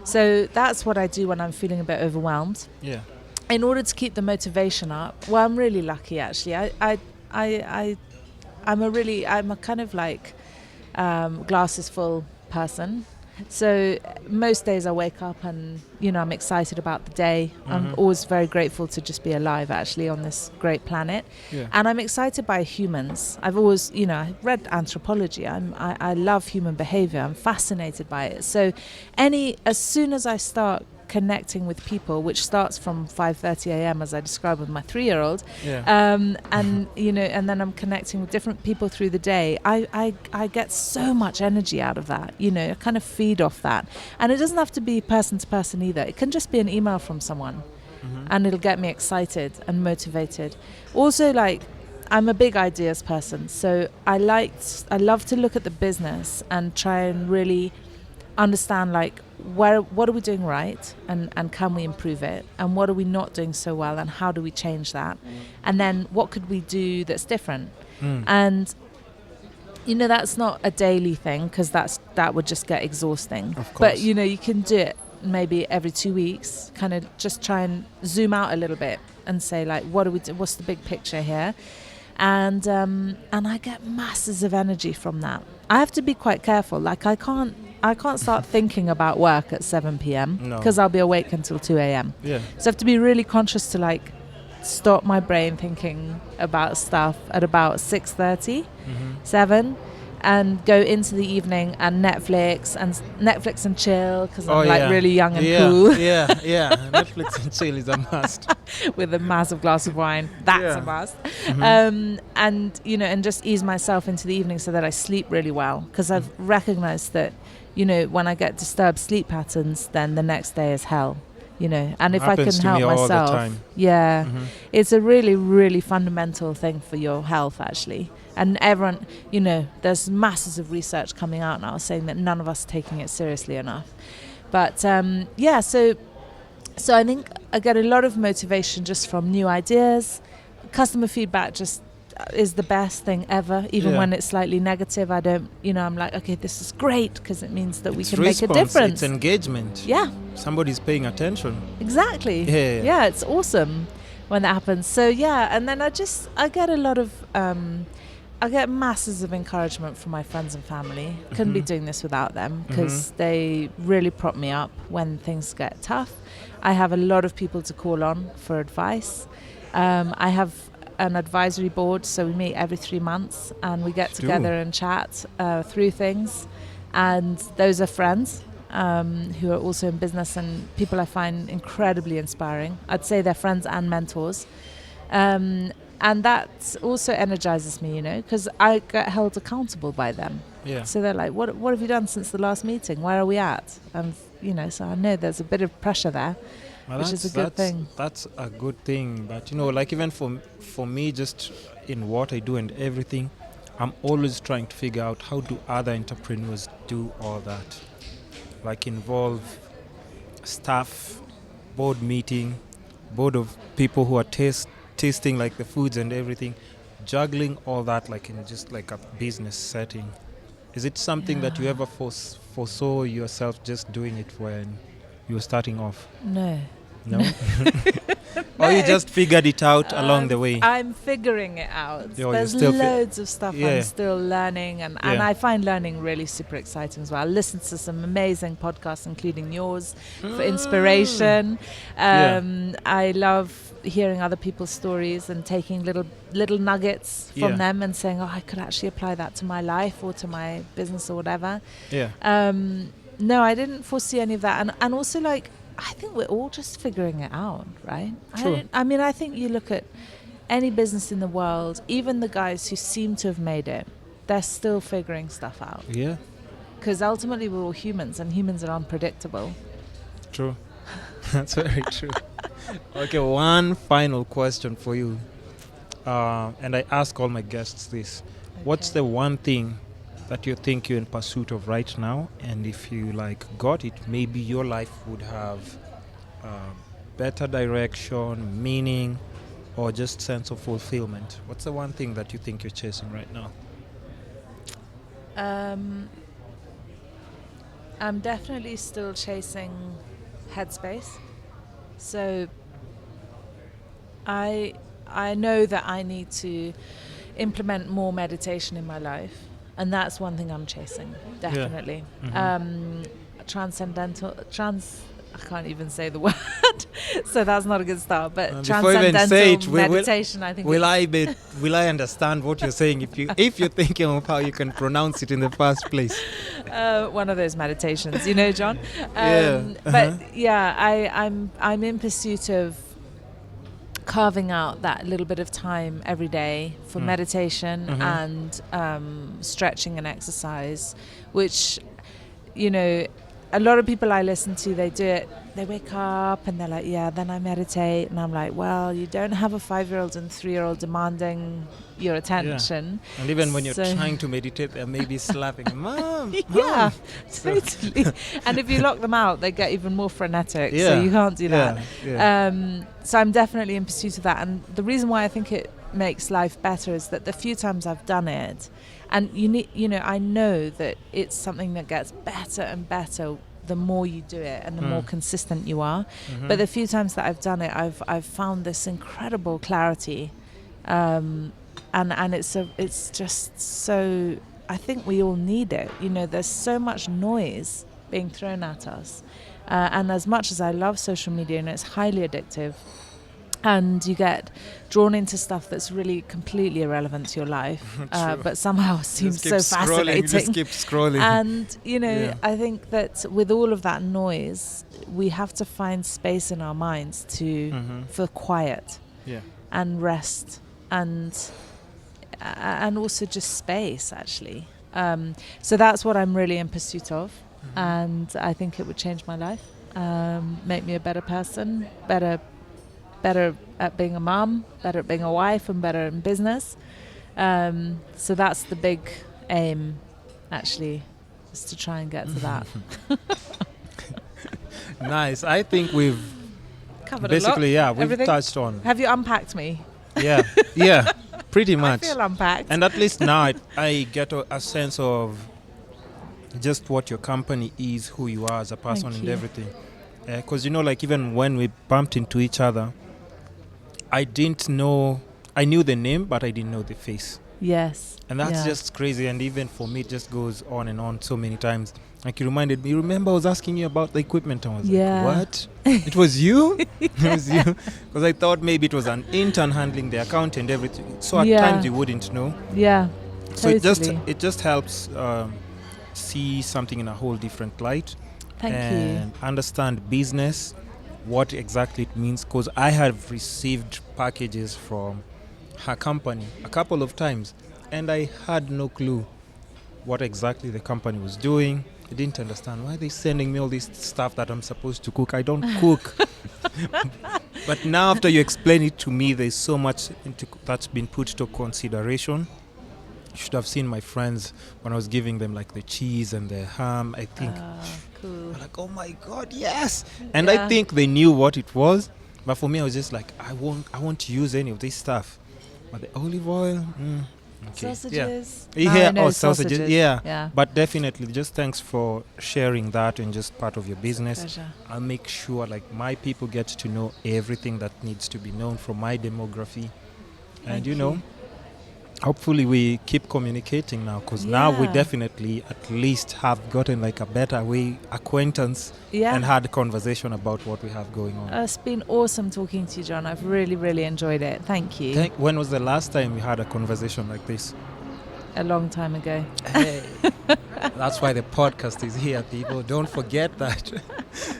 B: So that's what I do when I'm feeling a bit overwhelmed. Yeah. In order to keep the motivation up, well, I'm really lucky actually. I'm a kind of like glasses full person. So most days I wake up and, I'm excited about the day. I'm always very grateful to just be alive, actually, on this great planet. Yeah. And I'm excited by humans. I've always, I read anthropology. I love human behavior. I'm fascinated by it. So as soon as I start connecting with people, which starts from 5:30 a.m. as I described with my 3-year-old, and then I'm connecting with different people through the day. I get so much energy out of that. I kind of feed off that, and it doesn't have to be person to person either. It can just be an email from someone, and it'll get me excited and motivated. Also, I'm a big ideas person, so I love to look at the business and try and really understand what are we doing right and can we improve it, and what are we not doing so well and how do we change that, and then what could we do that's different. And that's not a daily thing because that would just get exhausting, but you can do it maybe every 2 weeks, kind of just try and zoom out a little bit and say what do we do, what's the big picture here, and I get masses of energy from that. I have to be quite careful. I can't start thinking about work at 7 p.m. because I'll be awake until 2 a.m. Yeah. So I have to be really conscious to stop my brain thinking about stuff at about 6:30, 7, and go into the evening and Netflix and chill because I'm really young and cool.
A: Yeah. Netflix and chill is a must.
B: With a massive glass of wine, that's a must. And just ease myself into the evening so that I sleep really well, because I've recognized that when I get disturbed sleep patterns, then the next day is hell. And if I can help myself, it's a really, really fundamental thing for your health, actually. And everyone, there's masses of research coming out now saying that none of us are taking it seriously enough. But so I think I get a lot of motivation just from new ideas. Customer feedback just is the best thing ever, even when it's slightly negative. I don't, I'm like, okay, this is great because it means that we can make a difference.
A: It's engagement.
B: Yeah.
A: Somebody's paying attention.
B: Exactly. Yeah, it's awesome. when that happens. So yeah, and then I get a lot of I get masses of encouragement from my friends and family. Couldn't be doing this without them, because they really prop me up when things get tough. I have a lot of people to call on for advice. I have an advisory board, so we meet every 3 months and we get together and chat through things. And those are friends who are also in business, and people I find incredibly inspiring. I'd say they're friends and mentors. And that also energizes me, because I get held accountable by them.
A: Yeah.
B: So they're like, what have you done since the last meeting? Where are we at? And, so I know there's a bit of pressure there, which is a good thing.
A: That's a good thing. But, like even for me, just in what I do and everything, I'm always trying to figure out how do other entrepreneurs do all that. Like involve staff, board meeting, board of people who are tasting like the foods and everything, juggling all that like in just like a business setting. Is it something that you ever foresaw yourself just doing it when you were starting off?
B: No.
A: Or you just figured it out along the way?
B: I'm figuring it out. There's loads of stuff I'm still learning, and I find learning really super exciting as well. I listen to some amazing podcasts, including yours, for inspiration. I love hearing other people's stories and taking little nuggets from them and saying, I could actually apply that to my life or to my business or whatever. No, I didn't foresee any of that. And also, like, I think we're all just figuring it out, right?
A: True.
B: I think you look at any business in the world, even the guys who seem to have made it, they're still figuring stuff out.
A: Yeah.
B: Because ultimately we're all humans, and humans are unpredictable.
A: True. That's very true. Okay, one final question for you. And I ask all my guests this. Okay. What's the one thing that you think you're in pursuit of right now, and if you got it, maybe your life would have better direction, meaning, or just sense of fulfillment? What's the one thing that you think you're chasing right now?
B: I'm definitely still chasing headspace. So I know that I need to implement more meditation in my life. And that's one thing I'm chasing, definitely. I can't even say the word, so that's not a good start. But transcendental meditation, I think.
A: Will I understand what you're saying if you're thinking of how you can pronounce it in the first place?
B: One of those meditations, John. But I'm in pursuit of carving out that little bit of time every day for meditation and stretching and exercise, which, a lot of people I listen to, they do it, they wake up and they're like, then I meditate. And I'm like, well, you don't have a 5-year-old and 3-year-old demanding your attention.
A: Yeah. And even when you're trying to meditate, they're maybe slapping, Mom!
B: Yeah, totally. And if you lock them out, they get even more frenetic. So you can't do that. So I'm definitely in pursuit of that. And the reason why I think it makes life better is that the few times I've done it, and I know that it's something that gets better and better the more you do it and the more consistent you are. But the few times that I've done it, I've found this incredible clarity, and it's just so. I think we all need it. There's so much noise being thrown at us, and as much as I love social media, and it's highly addictive. And you get drawn into stuff that's really completely irrelevant to your life, but somehow seems so fascinating.
A: Just keep scrolling.
B: And, I think that with all of that noise, we have to find space in our minds for quiet and rest and also just space, actually. So that's what I'm really in pursuit of. And I think it would change my life, make me a better person, better at being a mom, better at being a wife, and better in business. So that's the big aim, actually, is to try and get to that.
A: Nice. I think we've
B: covered
A: basically,
B: a lot.
A: We've everything. Touched on.
B: Have you unpacked me?
A: Yeah, pretty much.
B: I feel unpacked.
A: And at least now I get a sense of just what your company is, who you are as a person, and everything. Because even when we bumped into each other, I didn't know. I knew the name, but I didn't know the face.
B: Yes.
A: And that's just crazy. And even for me, it just goes on and on so many times. Like, you reminded me, remember I was asking you about the equipment? I was like, what? It was you? It was you? Because I thought maybe it was an intern handling the account and everything. So at times you wouldn't know.
B: Yeah.
A: So
B: Totally.
A: it just helps see something in a whole different light.
B: Thank
A: and understand business, what exactly it means. Because I have received packages from her company a couple of times, and I had no clue what exactly the company was doing. I didn't understand why they're sending me all this stuff that I'm supposed to cook. I don't cook. But now after you explain it to me, there's so much that's been put to consideration. You should have seen my friends when I was giving them like the cheese and the ham. I think
B: cool.
A: like, oh my God, yes. And I think they knew what it was. But for me, I was just like, I won't use any of this stuff. But the olive oil, okay.
B: Sausages.
A: Sausages. Yeah. But definitely, just thanks for sharing that and just part of your business.
B: Pleasure.
A: I'll make sure like my people get to know everything that needs to be known from my demography. And you know, hopefully we keep communicating now, because now we definitely at least have gotten like a better way acquaintance and had a conversation about what we have going on.
B: It's been awesome talking to you, John. I've really, really enjoyed it. Thank you.
A: When was the last time we had a conversation like this?
B: A long time ago.
A: Hey, that's why the podcast is here, people. Don't forget that.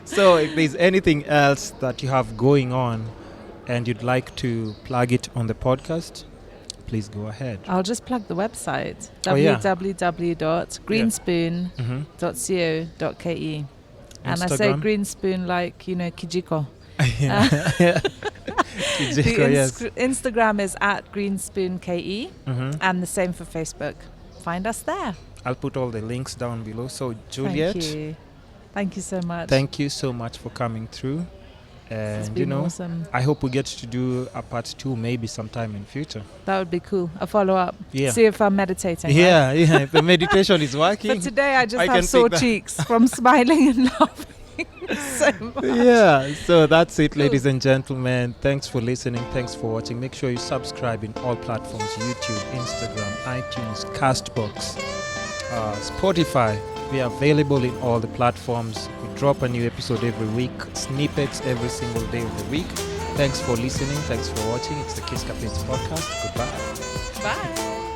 A: So if there's anything else that you have going on and you'd like to plug it on the podcast, please go ahead.
B: I'll just plug the website, www.greenspoon.co.ke. And I say Greenspoon like, Kijiko.
A: Kijiko,
B: Instagram is at GreenspoonKe, and the same for Facebook. Find us there.
A: I'll put all the links down below. So, Juliet,
B: thank you so much.
A: Thank you so much for coming through. And
B: it's been awesome.
A: I hope we get to do a part 2 maybe sometime in future.
B: That would be cool. A follow-up.
A: Yeah.
B: See if I'm meditating.
A: Yeah, right? If the meditation is working.
B: But today I just have sore cheeks from smiling and laughing so much.
A: Yeah, so that's it, ladies and gentlemen. Thanks for listening. Thanks for watching. Make sure you subscribe in all platforms: YouTube, Instagram, iTunes, Castbox, Spotify. We are available in all the platforms. We drop a new episode every week, snippets every single day of the week. Thanks for listening. Thanks for watching. It's the Kiss Captains podcast. Goodbye.
B: Bye.